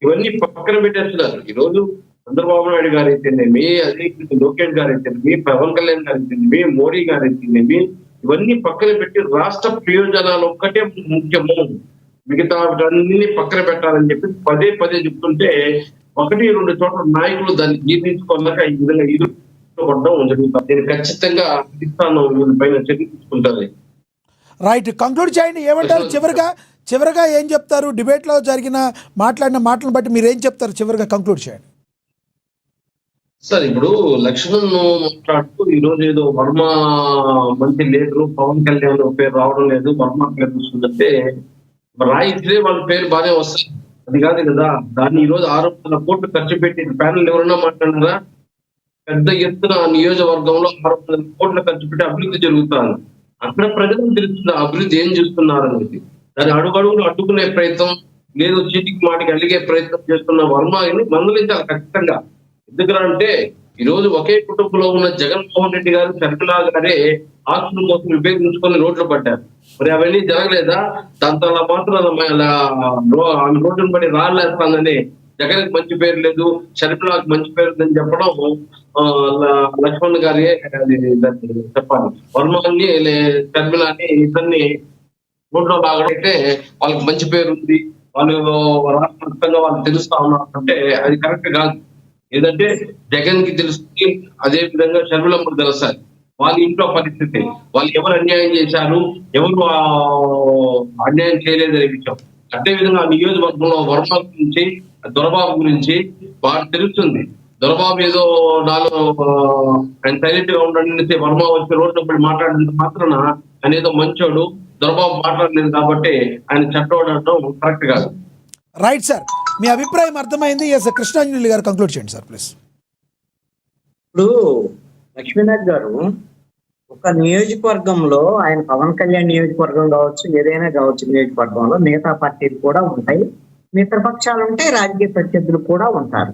S6: ఇవన్నీ పక్కన పెట్టేస్తున్నారు. ఈ రోజు చంద్రబాబు నాయుడు గారు అయితేనేమి, అదే లోకేష్ గారు అయితేనేమి, పవన్ కళ్యాణ్ గారు అయితేనేమి, మోడీ గారు అయితేనేమి, ఇవన్నీ పక్కన పెట్టి రాష్ట్ర ప్రయోజనాలు ఒక్కటే ముఖ్యము, మిగతా అన్ని పక్కన పెట్టాలని చెప్పి పదే పదే చెప్తుంటే 1-2 చోట్ల నాయకులు దాన్ని జీర్ణించుకోలేక ఈ విధంగా ఎదుర్కోవడం జరుగుతుంది. నేను ఖచ్చితంగా పాకిస్తాన్ పైన చర్య తీసుకుంటారు.
S1: రైట్, కంక్లూడ్ చేయండి. ఏమంటారు చివరిగా ఏం చెప్తారు? డిబేట్లో మాట్లాడిన మాటలను బట్టి మీరు ఏం చెప్తారు? చివరిగా కంక్లూడ్ చేయండి
S6: సార్. ఇప్పుడు లక్ష్మణ్ మాట్లాడుతూ ఈ రోజు ఏదో వర్మ మంచి లీడరు, పవన్ కళ్యాణ్ పేరు రావడం లేదు, వర్మ పేరు వస్తుందంటే రాయితే వాళ్ళ పేరు బాగానే వస్తుంది, అది కాదు కదా. దాన్ని ఈ రోజు 600 కోట్లు ఖర్చు పెట్టి ప్యానల్ ఎవరైనా మాట్లాడారా? పెద్ద ఎత్తున నియోజకవర్గంలో 600 కోట్ల ఖర్చు పెట్టి అభివృద్ధి జరుగుతాను. అక్కడ ప్రజలకు తెలుస్తుంది అభివృద్ధి ఏం చేస్తున్నారు అనేది. దాన్ని అడుగడుగులు అడ్డుకునే ప్రయత్నం లేదు, చీటికి మాటికి అలిగే ప్రయత్నం చేస్తున్న వర్మని మందలించాలి ఖచ్చితంగా. ఎందుకంటే ఈ రోజు ఒకే కుటుంబంలో ఉన్న జగన్మోహన్ రెడ్డి గారు, శర్మిలా గారే ఆస్తుల కోసం విభేదించుకొని రోడ్లు పడ్డారు. మరి అవన్నీ జరగలేదా? దాంతో మాత్రం ఆమె రోడ్డును పడి రాలేస్తానని జగన్కి మంచి పేరు లేదు, శర్మిలాకి మంచి పేరు లేదని చెప్పడం లక్ష్మణ్ గారి చెప్పాలి. వర్మని శర్మిలాని ఇద్దరిని రోడ్లో లాగడంటే వాళ్ళకి మంచి పేరు ఉంది, వాళ్ళు రాష్ట్ర వ్యాప్తంగా వాళ్ళు తెలుస్తా ఉన్నారు అంటే అది కరెక్ట్ కాదు. ఏదంటే జగన్ కి తెలుస్తుంది, అదే విధంగా షర్మిలమ్మకు తెలుస్తుంది వాళ్ళ ఇంట్లో పరిస్థితి, వాళ్ళు ఎవరు అన్యాయం చేశారు, ఎవరు అన్యాయం చేయలేదనే విషయం. అదే విధంగా నియోజకవర్గంలో వర్మ గురించి, దొరబాబు గురించి బాగా తెలుస్తుంది. దొరబాబు ఏదో ఆయన సైలెంట్ గా ఉండండి, వర్మ వచ్చి రోడ్డు మాట్లాడినంత మాత్రాన ఆయన ఏదో మంచోడు, దొరబాబు మాట్లాడలేదు కాబట్టి ఆయన చట్టం కరెక్ట్ కాదు.
S1: రైట్ సార్, మీ అభిప్రాయం అర్థమైంది. ఎస్, కృష్ణాంజలి గారు కంక్లూడ్ చేయండి సార్ ప్లీజ్.
S2: ఇప్పుడు లక్ష్మీనాథ్ గారు ఒక నియోజకవర్గంలో, ఆయన పవన్ కళ్యాణ్ నియోజకవర్గం కావచ్చు, ఏదైనా కావచ్చు, నియోజకవర్గంలో మిగతా పార్టీలు కూడా ఉంటాయి, మిత్రపక్షాలు ఉంటాయి, రాజకీయ ప్రత్యర్థులు కూడా ఉంటారు.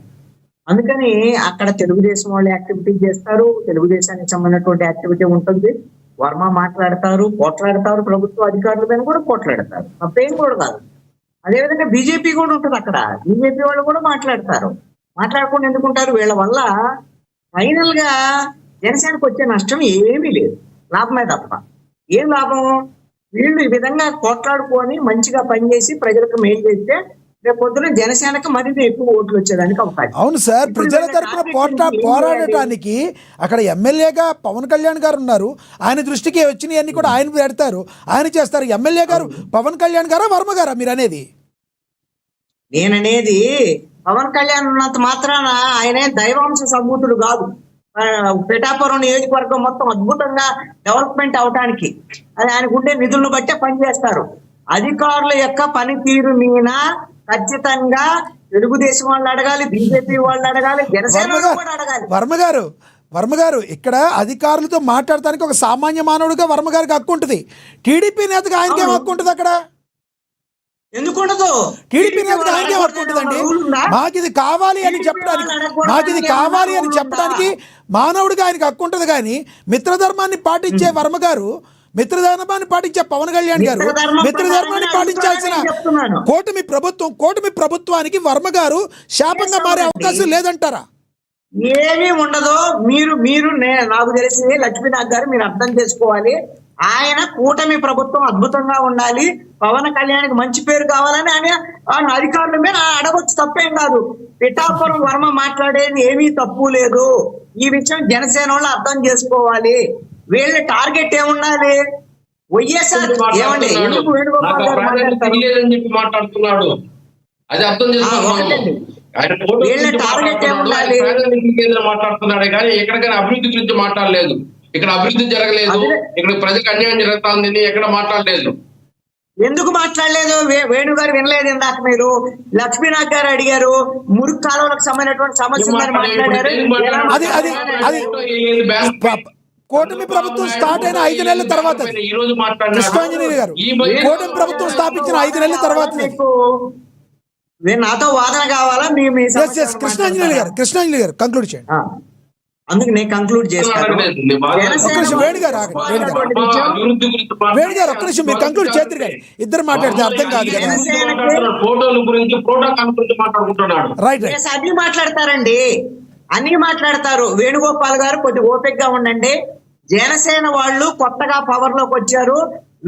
S2: అందుకని అక్కడ తెలుగుదేశం వాళ్ళు యాక్టివిటీ చేస్తారు, తెలుగుదేశానికి సంబంధించినటువంటి యాక్టివిటీ ఉంటుంది, వర్మ మాట్లాడతారు, పోట్లాడతారు, ప్రభుత్వ అధికారుల మీద కూడా పోట్లాడతారు, తప్పేం కూడా కాదు. అదేవిధంగా బీజేపీ కూడా ఉంటుంది, అక్కడ బీజేపీ వాళ్ళు కూడా మాట్లాడతారు. మాట్లాడకుండా ఎందుకుంటారు? వీళ్ళ వల్ల ఫైనల్ గా జనసేనకు వచ్చే నష్టం ఏమీ లేదు, లాభమే తప్ప. ఏం లాభం? వీళ్ళు ఈ విధంగా పోట్లాడుకొని మంచిగా పనిచేసి ప్రజలకు మేలు చేస్తే రేపు పొద్దున జనసేనకు మరింత ఎక్కువ ఓట్లు వచ్చేదానికి అవకాశం.
S1: అవును సార్, ప్రజల తరఫున పోరాడటానికి అక్కడ ఎమ్మెల్యేగా పవన్ కళ్యాణ్ గారు ఉన్నారు, ఆయన దృష్టికి వచ్చినవన్నీ కూడా ఆయన పెడతారు, ఆయన చేస్తారు. ఎమ్మెల్యే గారు పవన్ కళ్యాణ్ గారా, వర్మ గారా మీరు అనేది?
S2: నేననేది పవన్ కళ్యాణ్ ఉన్నంత మాత్రాన ఆయనే దైవాంశ సంభూతుడు కాదు. పిఠాపురం నియోజకవర్గం మొత్తం అద్భుతంగా డెవలప్మెంట్ అవటానికి అది ఆయనకు ఉండే నిధులను బట్టే పనిచేస్తారు. అధికారుల యొక్క పనితీరు మీద ఖచ్చితంగా తెలుగుదేశం వాళ్ళు అడగాలి, బీజేపీ వాళ్ళు అడగాలి, జనసేన కూడా అడగాలి.
S1: వర్మ గారు వర్మ గారు ఇక్కడ అధికారులతో మాట్లాడటానికి ఒక సామాన్య మానవుడిగా వర్మ గారికి హక్కు ఉంటుంది. టీడీపీ నేతగా ఆయనకి ఏం హక్కు ఉంటుంది అక్కడ?
S2: ఎందుకుండదు?
S1: టీడీపీ నేతగా ఆయనకి ఏం హక్కు ఉంటుందండి? మాకిది కావాలి అని చెప్పడానికి మానవుడిగా ఆయనకి హక్కు ఉంటుంది. కానీ మిత్రధర్మాన్ని పాటించే వర్మ గారు, మిత్రధర్మాన్ని పాటించే పవన్ కళ్యాణ్ గారు, మిత్రధర్మాన్ని పాటించాల్సిన కూటమి ప్రభుత్వానికి వర్మ గారు శాపంగా మారే అవకాశం లేదంటారా?
S7: ఏమీ ఉండదు. మీరు నాకు తెలిసి లక్ష్మీనాథ్ గారు మీరు అర్థం చేసుకోవాలి. ఆయన కూటమి ప్రభుత్వం అద్భుతంగా ఉండాలి, పవన్ కళ్యాణ్కి మంచి పేరు కావాలని ఆయన అధికారుల మీద అడగొచ్చు, తప్పేం కాదు. పిఠాపురం వర్మ మాట్లాడేది ఏమీ తప్పు లేదు. ఈ విషయం జనసేన వాళ్ళు అర్థం చేసుకోవాలి. వీళ్ళ టార్గెట్ ఏముండాలి? వైఎస్ఆర్ ఏమండి ఎందుకు వేణుగోపాల్ గారు
S6: మాట్లాడుతున్నాడు, అది అర్థం చేసుకోవాలి.
S7: వీళ్ళ టార్గెట్ ఏముండాలి?
S6: మాట్లాడుతున్నాడే కానీ ఎక్కడికైనా అభివృద్ధి గురించి మాట్లాడలేదు. ఇక్కడ అభివృద్ధి జరగలేదు, ఇక్కడ ప్రజలకు అన్యాయం జరుగుతుంది, ఎక్కడ మాట్లాడలేదు.
S7: ఎందుకు మాట్లాడలేదు? వేణు గారు వినలేదు. ఇందాక మీరు లక్ష్మీనాథ్ గారు అడిగారు, మురుగు కాలువలకు సంబంధించినటువంటి సమస్య మాట్లాడారు.
S1: కూటమి ప్రభుత్వం స్టార్ట్ అయిన 5 నెలల తర్వాత కృష్ణాంజనేయులు గారు కూటమి ప్రభుత్వం స్థాపించిన 5 నెలల తర్వాత
S7: నాతో వాదన కావాలా?
S1: కృష్ణాంజనేయులు గారు కంక్లూడ్ చేయండి.
S7: అందుకు నేను కంక్లూడ్ చేస్తాను.
S1: వేణు గారు ఒక్క నిమిషం మీరు కంక్లూడ్ చేద్దరు కానీ ఇద్దరు మాట్లాడితే అర్థం కాదు కదా.
S7: అన్ని మాట్లాడతారండి, అన్ని మాట్లాడతారు. వేణుగోపాల్ గారు కొద్ది ఓపికగా ఉండండి. జనసేన వాళ్ళు కొత్తగా పవర్ లోకి వచ్చారు,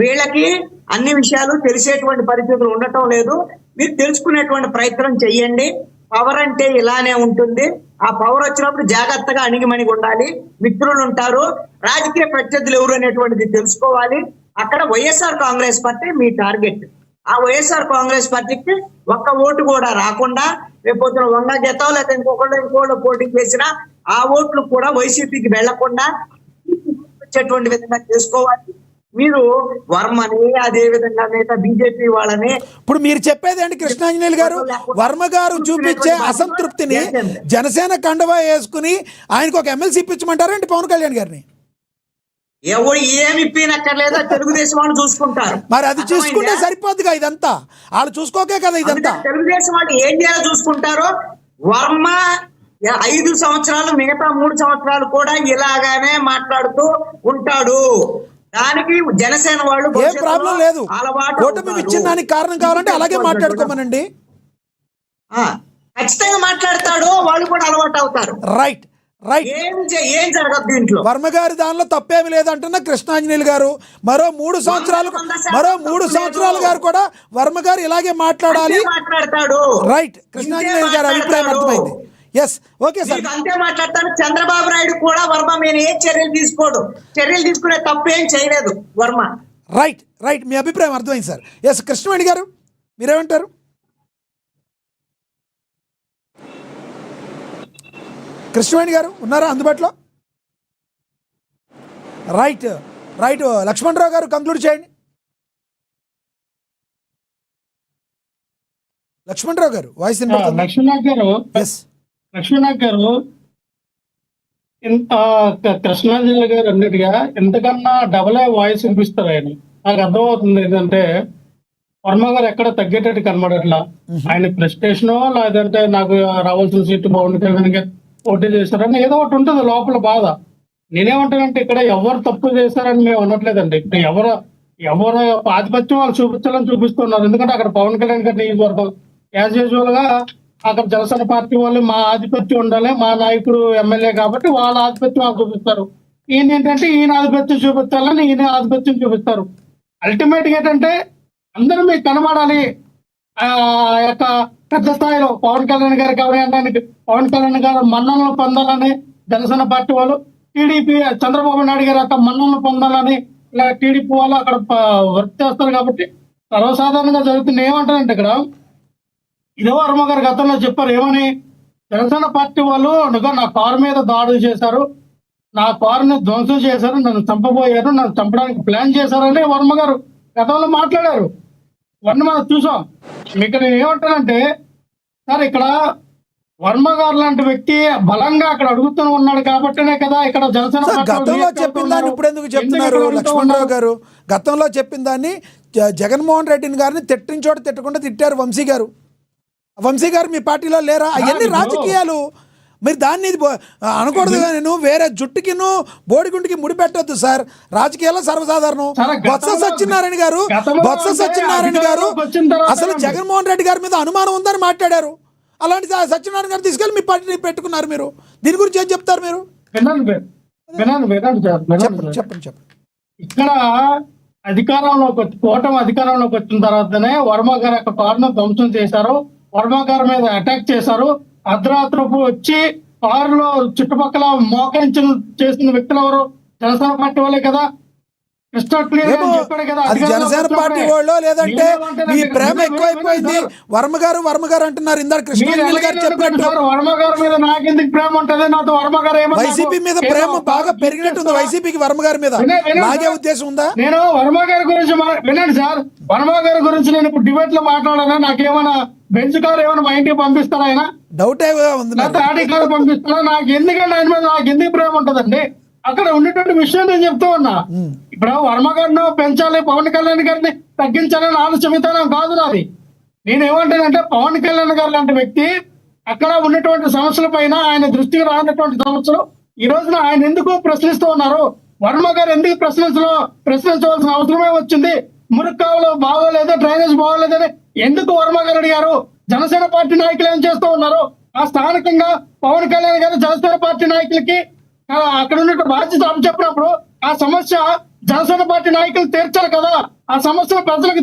S7: వీళ్ళకి అన్ని విషయాలు తెలిసేటువంటి పరిస్థితులు ఉండటం లేదు. మీరు తెలుసుకునేటువంటి ప్రయత్నం చెయ్యండి. పవర్ అంటే ఇలానే ఉంటుంది. ఆ పవర్ వచ్చినప్పుడు జాగ్రత్తగా అణిగిమణిగి ఉండాలి. మిత్రులు ఉంటారు, రాజకీయ ప్రత్యర్థులు ఎవరు అనేటువంటిది తెలుసుకోవాలి. అక్కడ వైఎస్ఆర్ కాంగ్రెస్ పార్టీ మీ టార్గెట్. ఆ వైఎస్ఆర్ కాంగ్రెస్ పార్టీకి ఒక్క ఓటు కూడా రాకుండా రేపొద్దున వంగ జతం లేకపోతే ఇంకోళ్ళు పోటీ చేసినా ఆ ఓట్లు కూడా వైసీపీకి వెళ్లకుండా వచ్చేటువంటి విధంగా చేసుకోవాలి. మీరు వర్మని అదే విధంగా మిగతా బీజేపీ వాళ్ళని
S1: ఇప్పుడు మీరు చెప్పేది ఏంటి కృష్ణాంజనేయులు గారు? వర్మ గారు చూపించే అసంతృప్తిని జనసేన కండవా వేసుకుని ఆయనకు ఒక ఎమ్మెల్సీ ఇప్పించమంటారండి పవన్ కళ్యాణ్ గారిని?
S7: ఎవరు ఏమి ఇప్పినక్కర్లేదో తెలుగుదేశం వాళ్ళు చూసుకుంటారు.
S1: మరి అది చూసుకుంటే సరిపోద్దుగా, ఇదంతా వాళ్ళు చూసుకోకే కదా ఇదంతా.
S7: తెలుగుదేశం వాళ్ళు ఏం చేయాలో చూసుకుంటారో. వర్మ 5 సంవత్సరాలు మిగతా 3 సంవత్సరాలు కూడా ఇలాగానే మాట్లాడుతూ ఉంటాడు. దానికి జనసేన వాళ్ళు
S1: ఏం ప్రాబ్లం లేదు. కూటమి ఇచ్చిన దానికి కారణం కావాలంటే అలాగే మాట్లాడుకోమనండి.
S7: ఖచ్చితంగా మాట్లాడతాడు, వాళ్ళు కూడా అలవాటు అవుతారు.
S1: రైట్.
S7: ఏం జరగదు దీంట్లో.
S1: వర్మ గారి దానిలో తప్పేమి లేదంటున్న కృష్ణాంజనేయులు గారు మరో 3 సంవత్సరాలు గారు కూడా వర్మ గారు ఇలాగే
S7: మాట్లాడతాడు.
S1: రైట్. కృష్ణాంజనేయులు గారి అభిప్రాయం అర్థమైంది. Yes, okay sir.
S7: అంతే మాట్లాడతాను. చంద్రబాబు నాయుడు కూడా వర్మ మీద ఏ చర్యలు తీసుకోడు, చర్యలు తీసుకునే తప్పు ఏం చేయలేదు వర్మ.
S1: రైట్. మీ అభిప్రాయం అర్థమైంది సార్. ఎస్, కృష్ణవేణి గారు మీరేమంటారు? కృష్ణవేణి గారు ఉన్నారా అందుబాటులో? రైట్. లక్ష్మణరావు గారు కంక్లూడ్ చేయండి. లక్ష్మణరావు గారు వాయిస్
S3: లక్ష్మీనాథ్ గారు కృష్ణాంజలి గారు అన్నిటిగా ఎంతకన్నా డబల్ వాయిస్ వినిపిస్తారు. ఆయన నాకు అర్థమవుతుంది ఏంటంటే వర్మ గారు ఎక్కడ తగ్గేటట్టు కనబడట్లా. ఆయన ప్రెస్టేషనో లేదంటే నాకు రావాల్సిన సీటు బాగుంటుంది పోటీ చేశారని ఏదో ఒకటి ఉంటుంది లోపల బాధ. నేనేమంటానంటే ఇక్కడ ఎవరు తప్పు చేశారని మేము అనట్లేదండి. ఇప్పుడు ఎవరు ఆధిపత్యం వాళ్ళు చూపించాలని చూపిస్తున్నారు. ఎందుకంటే అక్కడ పవన్ కళ్యాణ్ గారి నియోజకవర్గం యాజ్ యూజువల్ గా అక్కడ జనసేన పార్టీ వాళ్ళు మా ఆధిపత్యం ఉండాలి, మా నాయకుడు ఎమ్మెల్యే కాబట్టి వాళ్ళ ఆధిపత్యం వాళ్ళు చూపిస్తారు. ఈయన ఏంటంటే ఈయన ఆధిపత్యం చూపించాలని ఈయన ఆధిపత్యం చూపిస్తారు. అల్టిమేట్ గా ఏంటంటే అందరూ మీకు కనబడాలి. ఆ యొక్క పెద్ద స్థాయిలో పవన్ కళ్యాణ్ గారికి అవడానికి పవన్ కళ్యాణ్ గారు మన్ననలు పొందాలని జనసేన పార్టీ వాళ్ళు, టీడీపీ చంద్రబాబు నాయుడు గారు అక్కడ మన్ననలు పొందాలని ఇలా టీడీపీ వాళ్ళు అక్కడ వర్క్ చేస్తారు. కాబట్టి సర్వసాధారణంగా జరుగుతుంది. ఏమంటారంటే ఇక్కడ ఇదే వర్మ గారు గతంలో చెప్పారు ఏమని, జనసేన పార్టీ వాళ్ళు నా కారు మీద దాడులు చేశారు, నా కారుని ధ్వంసం చేశారు, నన్ను చంపబోయారు, నన్ను చంపడానికి ప్లాన్ చేశారని వర్మ గారు గతంలో మాట్లాడారు. ఇవన్నీ మనం చూసాం. మీకు నేను ఏమంటానంటే సార్ ఇక్కడ వర్మ గారు లాంటి వ్యక్తి బలంగా అక్కడ అడుగుతూ ఉన్నాడు కాబట్టినే కదా ఇక్కడ జనసేన
S1: సార్,
S3: పార్టీ
S1: గతంలో
S3: వాళ్ళు
S1: చెప్పిన దాన్ని
S3: ఉన్నారు.
S1: ఇప్పుడు ఎందుకు
S3: ఎందుకు
S1: చెప్తున్నారు
S3: ఇక్కడ అడుగుతూ
S1: లక్ష్మణరావు
S3: ఉన్నారు?
S1: గారు? గతంలో చెప్పిన దాన్ని జగన్మోహన్ రెడ్డిని గారిని తిట్టిన చోట తిట్టకుండా తిట్టారు వంశీ గారు. వంశీ గారు మీ పార్టీలో లేరా? అవన్నీ రాజకీయాలు. మీరు దాన్ని అనకూడదు. నేను వేరే జుట్టుకిను బోడిగుండికి ముడిపెట్టొద్దు సార్. రాజకీయాల్లో సర్వసాధారణం.
S3: సరే,
S1: బొత్స సత్యనారాయణ గారు అసలు జగన్మోహన్ రెడ్డి గారి మీద అనుమానం ఉందని మాట్లాడారు. అలాంటి సత్యనారాయణ గారు తీసుకెళ్ళి మీ పార్టీ పెట్టుకున్నారు. మీరు దీని గురించి ఏం చెప్తారు? మీరు
S3: వినండి సార్, వినండి.
S1: చెప్పండి.
S3: ఇక్కడ కూటమి అధికారంలోకి వచ్చిన తర్వాతనే వర్మ గారి యొక్క కారును ధ్వంసం చేశారు. వర్మ గారి మీద అటాక్ చేశారు. అర్ధరాత్రపు వచ్చి కారులో చుట్టుపక్కల మోకరించిన చేసిన వ్యక్తులు ఎవరు? జనసేన పార్టీ వాళ్ళే కదా.
S1: అది జనసేన పార్టీ వాళ్ళు, లేదంటే మీ ప్రేమ ఎక్కువైపోయింది వర్మ గారు అంటున్నారు. ఇందాక కృష్ణారెడ్డి గారు చెప్పినట్టు
S3: వర్మ గారి మీద నాకెందుకు ప్రేమ ఉంటది? నాతో వర్మ గారు
S1: వైసీపీ మీద ప్రేమ బాగా పెరిగినట్టుంది. వైసీపీకి వర్మ గారి మీద నాగే ఉద్దేశం ఉందా?
S3: నేను వర్మ గారి గురించి వినండి సార్. వర్మ గారి గురించి నేను ఇప్పుడు డిబేట్ లో మాట్లాడానా? నాకేమైనా బెంచ్ కారు ఏమైనా మా ఇంటికి పంపిస్తారా? ఆయన
S1: డౌట్ ఉంది.
S3: ఆడి కారు పంపిస్తారా? నాకు ఎందుకంటే ఆయన మీద నాకు ఎందుకు ప్రేమ ఉంటదండి? అక్కడ ఉన్నటువంటి విషయం నేను చెప్తూ ఉన్నా. ఇప్పుడు వర్మ గారిని పెంచాలి, పవన్ కళ్యాణ్ గారిని తగ్గించాలని ఆలోచన విధానం కాదు నాది. నేనేమంటానంటే పవన్ కళ్యాణ్ గారు లాంటి వ్యక్తి అక్కడ ఉన్నటువంటి సమస్యల పైన ఆయన దృష్టికి రానటువంటి సమస్యలు ఈ రోజున ఆయన ఎందుకు ప్రశ్నిస్తూ ఉన్నారు? వర్మ గారు ఎందుకు ప్రశ్నించవలసిన అవసరమే వచ్చింది? మురుక్కావులో బాగోలేదు, డ్రైనేజ్ బాగోలేదని ఎందుకు వర్మ గారు అడిగారు? జనసేన పార్టీ నాయకులు ఏం చేస్తూ ఉన్నారు? ఆ స్థానికంగా పవన్ కళ్యాణ్ గారు జనసేన పార్టీ నాయకులకి అక్కడ ఉన్న బాధ్యత చెప్పినప్పుడు ఆ సమస్య జనసేన పార్టీ నాయకులు తీర్చాలి కదా. ఆ సమస్యను ప్రజలకు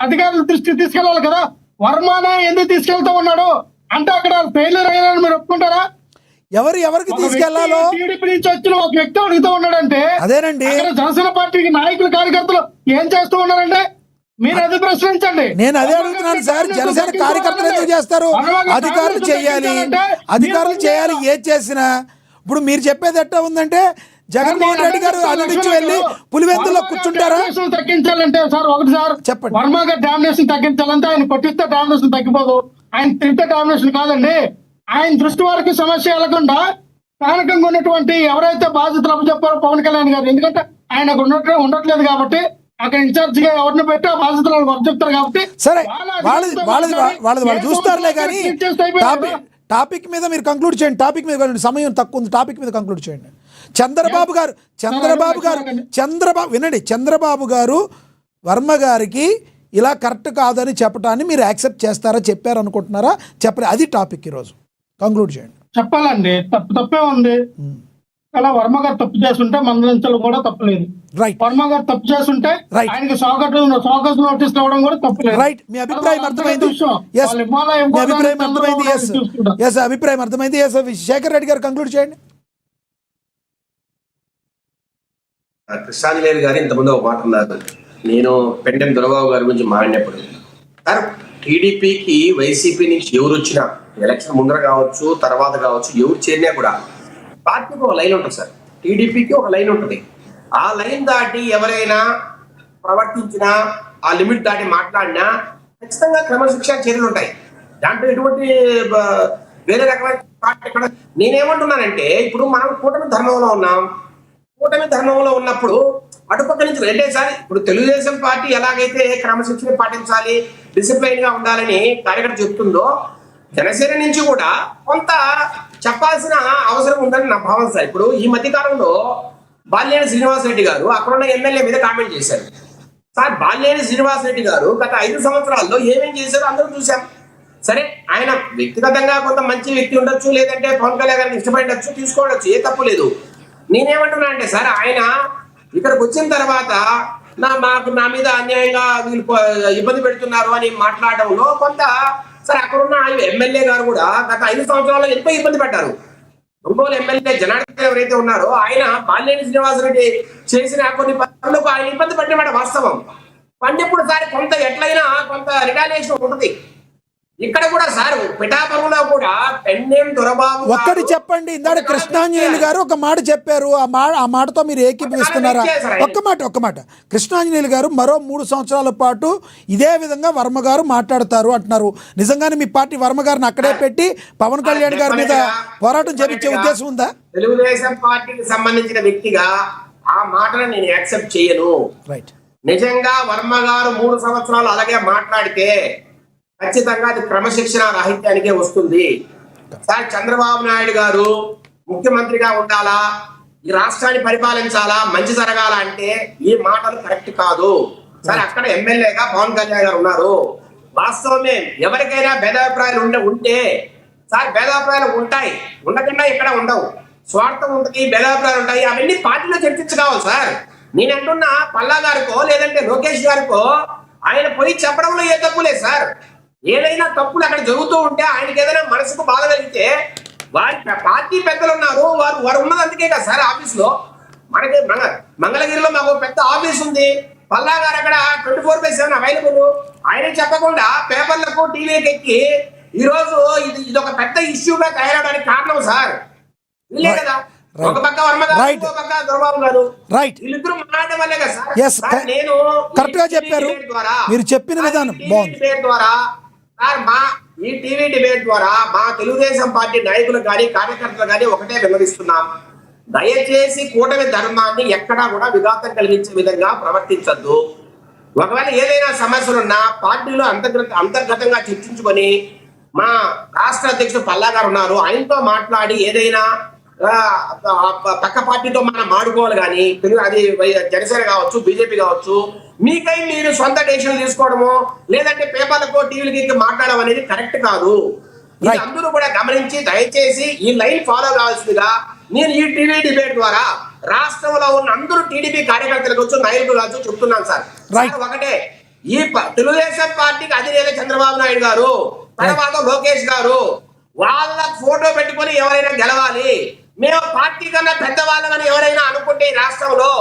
S3: అధికారుల దృష్టికి తీసుకెళ్లాలి కదా. వర్మనే ఎందుకు తీసుకెళ్తూ ఉన్నాడు అంటే అక్కడ ఫెయిల్యూర్ అయ్యారని మీరు ఒప్పుకుంటారా?
S1: ఎవరికి తీసుకెళ్లాలో
S3: టీడీపీ నుంచి వచ్చిన ఒక వ్యక్తి అడుగుతూ ఉన్నాడంటే
S1: అదేనండి.
S3: జనసేన పార్టీకి నాయకులు కార్యకర్తలు ఏం చేస్తూ ఉన్నారంటే మీరు అది ప్రశ్నించండి.
S1: నేను అదే అడుగుతున్నాను సార్. జనసేన కార్యకర్తలు ఎందుకు చేస్తారు? అధికారులు చేయాలి. ఏది చేసినా ఇప్పుడు మీరు చెప్పేది ఎట్టా ఉందంటే జగన్మోహన్ రెడ్డి గారు అనుమతించి వెళ్ళి పులివెందులో కూర్చుంటారా?
S3: తగ్గించాలంటే సార్ ఒకటి సార్
S1: చెప్పండి.
S3: వర్మ గారి డామినేషన్ తగ్గించాలంటే ఆయన కొట్టిస్తే డామినేషన్ తగ్గిపోదు. ఆయన తింటే డామినేషన్ కాదండి. ఆయన దృష్టి వరకు సమస్య వెళ్లకుండా స్థానికంగా ఉన్నటువంటి ఎవరైతే బాధ్యతలు అప్పచెప్పారో పవన్ కళ్యాణ్ గారు, ఎందుకంటే ఆయన ఉండట్లేదు కాబట్టి అక్కడ ఇన్ఛార్జ్ గా ఎవరిని పెట్టి ఆ బాధ్యతలు చెప్తారు కాబట్టి
S1: సరే వాళ్ళు చూస్తారులే. కానీ టాపిక్ మీద మీరు కంక్లూడ్ చేయండి. టాపిక్ మీద సమయం తక్కువ ఉంది. టాపిక్ మీద కంక్లూడ్ చేయండి. చంద్రబాబు గారు వర్మ గారికి ఇలా కరెక్ట్ కాదని చెప్పడాన్ని మీరు యాక్సెప్ట్ చేస్తారా? చెప్పారు అనుకుంటున్నారా? చెప్పలే. అది టాపిక్ ఈరోజు. కంక్లూడ్ చేయండి.
S3: చెప్పాలండి. తప్పే ఉంది. అలా వర్మ గారు తప్పు చేస్తుంటే మందలించడం కూడా తప్పలేదు. వర్మ గారు తప్పు చేస్తుంటే ఆయనకి స్వాగత నోటీస్ ఇవ్వడం కూడా తప్పలేదు.
S1: రైట్. మీ అభిప్రాయం అర్థమైంది. అభిప్రాయం అర్థమైంది. శేఖర్ రెడ్డి గారు కంక్లూడ్ చేయండి.
S5: కృష్ణాంజనేయులు గారు ఇంతకుముందు ఒక మాట అన్నారు. నేను పెండెం దొరబాబు గారి గురించి మాట్లాడినప్పుడు సార్, టీడీపీకి వైసీపీ నుంచి ఎవరు వచ్చినా ఎలక్షన్ ముందర కావచ్చు, తర్వాత కావచ్చు, ఎవరు చేరినా కూడా పార్టీకి ఒక లైన్ ఉంటుంది సార్. టీడీపీకి ఒక లైన్ ఉంటుంది. ఆ లైన్ దాటి ఎవరైనా ప్రవర్తించినా, ఆ లిమిట్ దాటి మాట్లాడినా ఖచ్చితంగా క్రమశిక్షణ చర్యలు ఉంటాయి. దాంట్లో ఎటువంటి వేరే రకమైన పార్టీ. నేనేమంటున్నానంటే ఇప్పుడు మనం కూటమి ధర్మంలో ఉన్నాం. కూటమి ధర్మంలో ఉన్నప్పుడు అటుపక్క నుంచి రెండేసారి ఇప్పుడు తెలుగుదేశం పార్టీ ఎలాగైతే క్రమశిక్షణ పాటించాలి, డిసిప్లైన్ గా ఉండాలని కార్యకర్త చెప్తుందో, జనసేన నుంచి కూడా కొంత చెప్పాల్సిన అవసరం ఉందని నా భావన సార్. ఇప్పుడు ఈ మధ్య కాలంలో బాలినేని శ్రీనివాసరెడ్డి గారు అక్కడున్న ఎమ్మెల్యే మీద కామెంట్ చేశారు. సార్, బాలినేని శ్రీనివాసరెడ్డి గారు గత 5 సంవత్సరాల్లో ఏమేం చేశారో అందరం చూసాం. సరే, ఆయన వ్యక్తిగతంగా కొంత మంచి వ్యక్తి ఉండొచ్చు, లేదంటే పవన్ కళ్యాణ్ గారిని ఇష్టపడచ్చు, తీసుకోవచ్చు, ఏ తప్పు లేదు. నేనేమంటున్నా అంటే సార్, ఆయన ఇక్కడికి వచ్చిన తర్వాత నా మీద అన్యాయంగా వీళ్ళు ఇబ్బంది పెడుతున్నారు అని మాట్లాడడంలో కొంత సరే, అక్కడున్న ఎమ్మెల్యే గారు కూడా గత 5 సంవత్సరాల్లో ఎంతో ఇబ్బంది పెట్టారు. ఒంగోలు ఎమ్మెల్యే జనార్దన్ ఎవరైతే ఉన్నారో ఆయన బాలినేని శ్రీనివాసరెడ్డి చేసిన కొన్ని పనులకు ఆయన ఇబ్బంది పడినమాట వాస్తవం. పండిప్పుడు సారి కొంత ఎట్లయినా కొంత రిటాలియేషన్ ఉంటుంది. ఇక్కడ కూడా సార్ పిఠాపురంలో కూడా పెన్నేం దొరబాబు గారు-
S1: ఒక్కటి చెప్పండి, ఇందాక కృష్ణాంజనేయులు గారు ఒక మాట చెప్పారు, ఆ మాటతో మీరు ఏకీభవిస్తున్నారా? ఒక్క మాట కృష్ణాంజనేయులు గారు మరో 3 సంవత్సరాల పాటు ఇదే విధంగా వర్మ గారు మాట్లాడతారు అంటున్నారు. నిజంగానే మీ పార్టీ వర్మ గారిని అక్కడే పెట్టి పవన్ కళ్యాణ్ గారి మీద పోరాటం చేపించే ఉద్దేశం ఉందా?
S5: తెలుగుదేశం పార్టీకి సంబంధించిన వ్యక్తిగా ఆ మాటను నేను యాక్సెప్ట్ చేయను.
S1: రైట్.
S5: నిజంగా వర్మ గారు 3 సంవత్సరాలు అలాగే మాట్లాడితే ఖచ్చితంగా అది క్రమశిక్షణ రాహిత్యానికే వస్తుంది. సార్ చంద్రబాబు నాయుడు గారు ముఖ్యమంత్రిగా ఉండాలా, ఈ రాష్ట్రాన్ని పరిపాలించాలా, మంచి జరగాల అంటే ఈ మాటలు కరెక్ట్ కాదు సార్. అక్కడ ఎమ్మెల్యేగా పవన్ కళ్యాణ్ గారు ఉన్నారు. వాస్తవమే, ఎవరికైనా భేదాభిప్రాయాలు ఉంటే సార్ భేదాభిప్రాయాలు ఉంటాయి, ఉండకుండా ఇక్కడ ఉండవు. స్వార్థం ఉంటుంది, భేదాభిప్రాయాలు ఉంటాయి, అవన్నీ పార్టీలో చర్చించుకోవాలి సార్. నేను అంటున్నా పల్లా గారికో లేదంటే లోకేష్ గారికో ఆయన పోయి చెప్పడంలో ఏ తప్పు లేదు సార్. ఏదైనా తప్పులు అక్కడ జరుగుతూ ఉంటే ఆయనకి ఏదైనా మనసుకు బాధ కలిగితే వారి పార్టీ పెద్దలు ఉన్నారు, వారు ఉన్నది అందుకే కదా సార్ ఆఫీస్ లో. మనకి మంగళగిరిలో మాకు పెద్ద ఆఫీస్ ఉంది, పల్లా గారు అక్కడ 24/7 అవైలబుల్. ఆయన చెప్పకుండా పేపర్లకు టీవీకి ఎక్కి ఈ రోజు ఇది ఒక పెద్ద ఇష్యూగా తయారవడానికి కారణం సార్ వీళ్ళే కదా. ఒక పక్క వర్మ గారు, ఇంకో పక్క దొరబాబు గారు, వీళ్ళిద్దరూ మాట్లాడడం వల్లే కదా సార్. నేను
S1: కరెక్ట్ గా చెప్పారు, మీరు చెప్పిన విధానం బాగుంది.
S5: ద్వారా సార్ ఈ టీవీ డిబేట్ ద్వారా మా తెలుగుదేశం పార్టీ నాయకులు కానీ కార్యకర్తలు కానీ ఒకటే విన్నవిస్తున్నాం, దయచేసి కూటమి ధర్మాన్ని ఎక్కడా కూడా విఘాతం కలిగించే విధంగా ప్రవర్తించద్దు. ఒకవేళ ఏదైనా సమస్యలున్నా పార్టీలో అంతర్గతంగా చర్చించుకొని మా రాష్ట్ర అధ్యక్షుడు పల్లా గారు ఉన్నారు, ఆయనతో మాట్లాడి ఏదైనా పక్క పార్టీతో మనం మాడుకోవాలి. కానీ అది జనసేన కావచ్చు, బీజేపీ కావచ్చు, మీకై మీరు సొంత డెసిషన్ తీసుకోవడము లేదంటే పేపర్లకు టీవీలకి మాట్లాడడం అనేది కరెక్ట్ కాదు. అందరూ కూడా గమనించి దయచేసి ఈ లైన్ ఫాలో కావాల్సిందిగా నేను ఈ టీవీ డిబేట్ ద్వారా రాష్ట్రంలో ఉన్న అందరూ టీడీపీ కార్యకర్తలు కావచ్చు, నాయకులు కావచ్చు చెప్తున్నాను సార్. ఒకటే, ఈ తెలుగుదేశం పార్టీకి అధినేత చంద్రబాబు నాయుడు గారు, తర్వాత లోకేష్ గారు వాళ్ళ ఫోటో పెట్టుకొని ఎవరైనా గెలవాలి, మేము పార్టీ కన్నా పెద్దవాళ్ళని ఎవరైనా అనుకుంటే ఈ రాష్ట్రంలో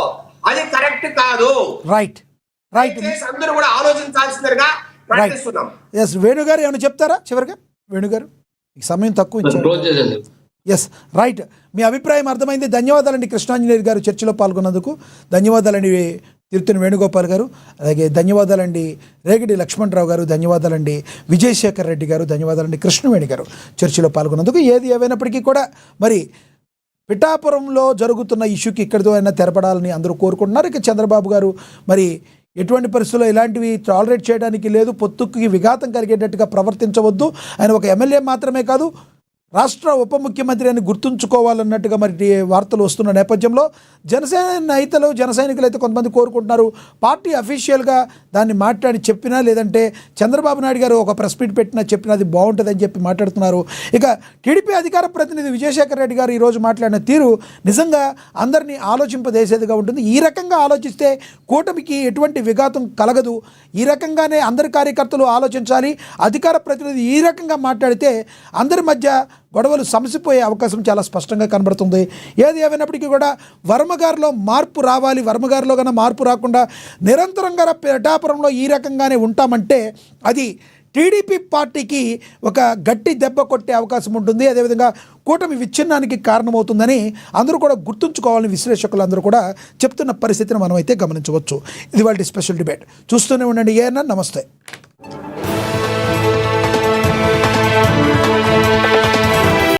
S5: అది కరెక్ట్ కాదు.
S1: రైట్.
S5: అందరూ కూడా ఆలోచించాల్సిందిగా ప్రార్థిస్తున్నాం.
S1: వేణు గారు ఏమైనా చెప్తారా చివరిగా? వేణు గారు సమయం తక్కువ ఇచ్చారు. ఎస్ రైట్, మీ అభిప్రాయం అర్థమైంది. ధన్యవాదాలండి కృష్ణాంజనేయులు గారు చర్చలో పాల్గొన్నందుకు. ధన్యవాదాలండి తిరుత్తని వేణుగోపాల్ గారు, అలాగే ధన్యవాదాలండి రేగిడి లక్ష్మణరావు గారు, ధన్యవాదాలండి విజయశేఖర్ రెడ్డి గారు, ధన్యవాదాలండి కృష్ణవేణి గారు చర్చలో పాల్గొన్నందుకు. ఏది ఏమైనప్పటికీ కూడా మరి పిఠాపురంలో జరుగుతున్న ఇష్యూకి ఇక్కడితో అయినా తెరపడాలని అందరూ కోరుకుంటున్నారు. ఇక చంద్రబాబు గారు మరి ఎటువంటి పరిస్థితుల్లో ఇలాంటివి టాలరేట్ చేయడానికి లేదు, పొత్తుకి విఘాతం కలిగేటట్టుగా ప్రవర్తించవద్దు. ఆయన ఒక ఎమ్మెల్యే మాత్రమే కాదు, రాష్ట్ర ఉప ముఖ్యమంత్రి అని గుర్తుంచుకోవాలన్నట్టుగా మరి వార్తలు వస్తున్న నేపథ్యంలో జన సైనికులు అయితే కొంతమంది కోరుకుంటున్నారు పార్టీ అఫీషియల్గా దాన్ని మాట్లాడి చెప్పినా, లేదంటే చంద్రబాబు నాయుడు గారు ఒక ప్రెస్ మీట్ పెట్టినా చెప్పినా అది బాగుంటుందని చెప్పి మాట్లాడుతున్నారు. ఇక టీడీపీ అధికార ప్రతినిధి విజయశేఖర్ రెడ్డి గారు ఈరోజు మాట్లాడిన తీరు నిజంగా అందరినీ ఆలోచింపజేసేదిగా ఉంటుంది. ఈ రకంగా ఆలోచిస్తే కూటమికి ఎటువంటి విఘాతం కలగదు. ఈ రకంగానే అందరి కార్యకర్తలు ఆలోచించాలి. అధికార ప్రతినిధి ఈ రకంగా మాట్లాడితే అందరి మధ్య గొడవలు సమసిపోయే అవకాశం చాలా స్పష్టంగా కనబడుతుంది. ఏది ఏమైనప్పటికీ కూడా వర్మగారిలో మార్పు రావాలి. వర్మగారిలో కన్నా మార్పు రాకుండా నిరంతరంగా పిఠాపురంలో ఈ రకంగానే ఉంటామంటే అది టీడీపీ పార్టీకి ఒక గట్టి దెబ్బ కొట్టే అవకాశం ఉంటుంది. అదేవిధంగా కూటమి విచ్ఛిన్నానికి కారణమవుతుందని అందరూ కూడా గుర్తుంచుకోవాలని విశ్లేషకులు అందరూ కూడా చెప్తున్న పరిస్థితిని మనం అయితే గమనించవచ్చు. ఇది వాళ్ళ స్పెషల్ డిబేట్. చూస్తూనే ఉండండి. ఏఎన్ఎన్. నమస్తే.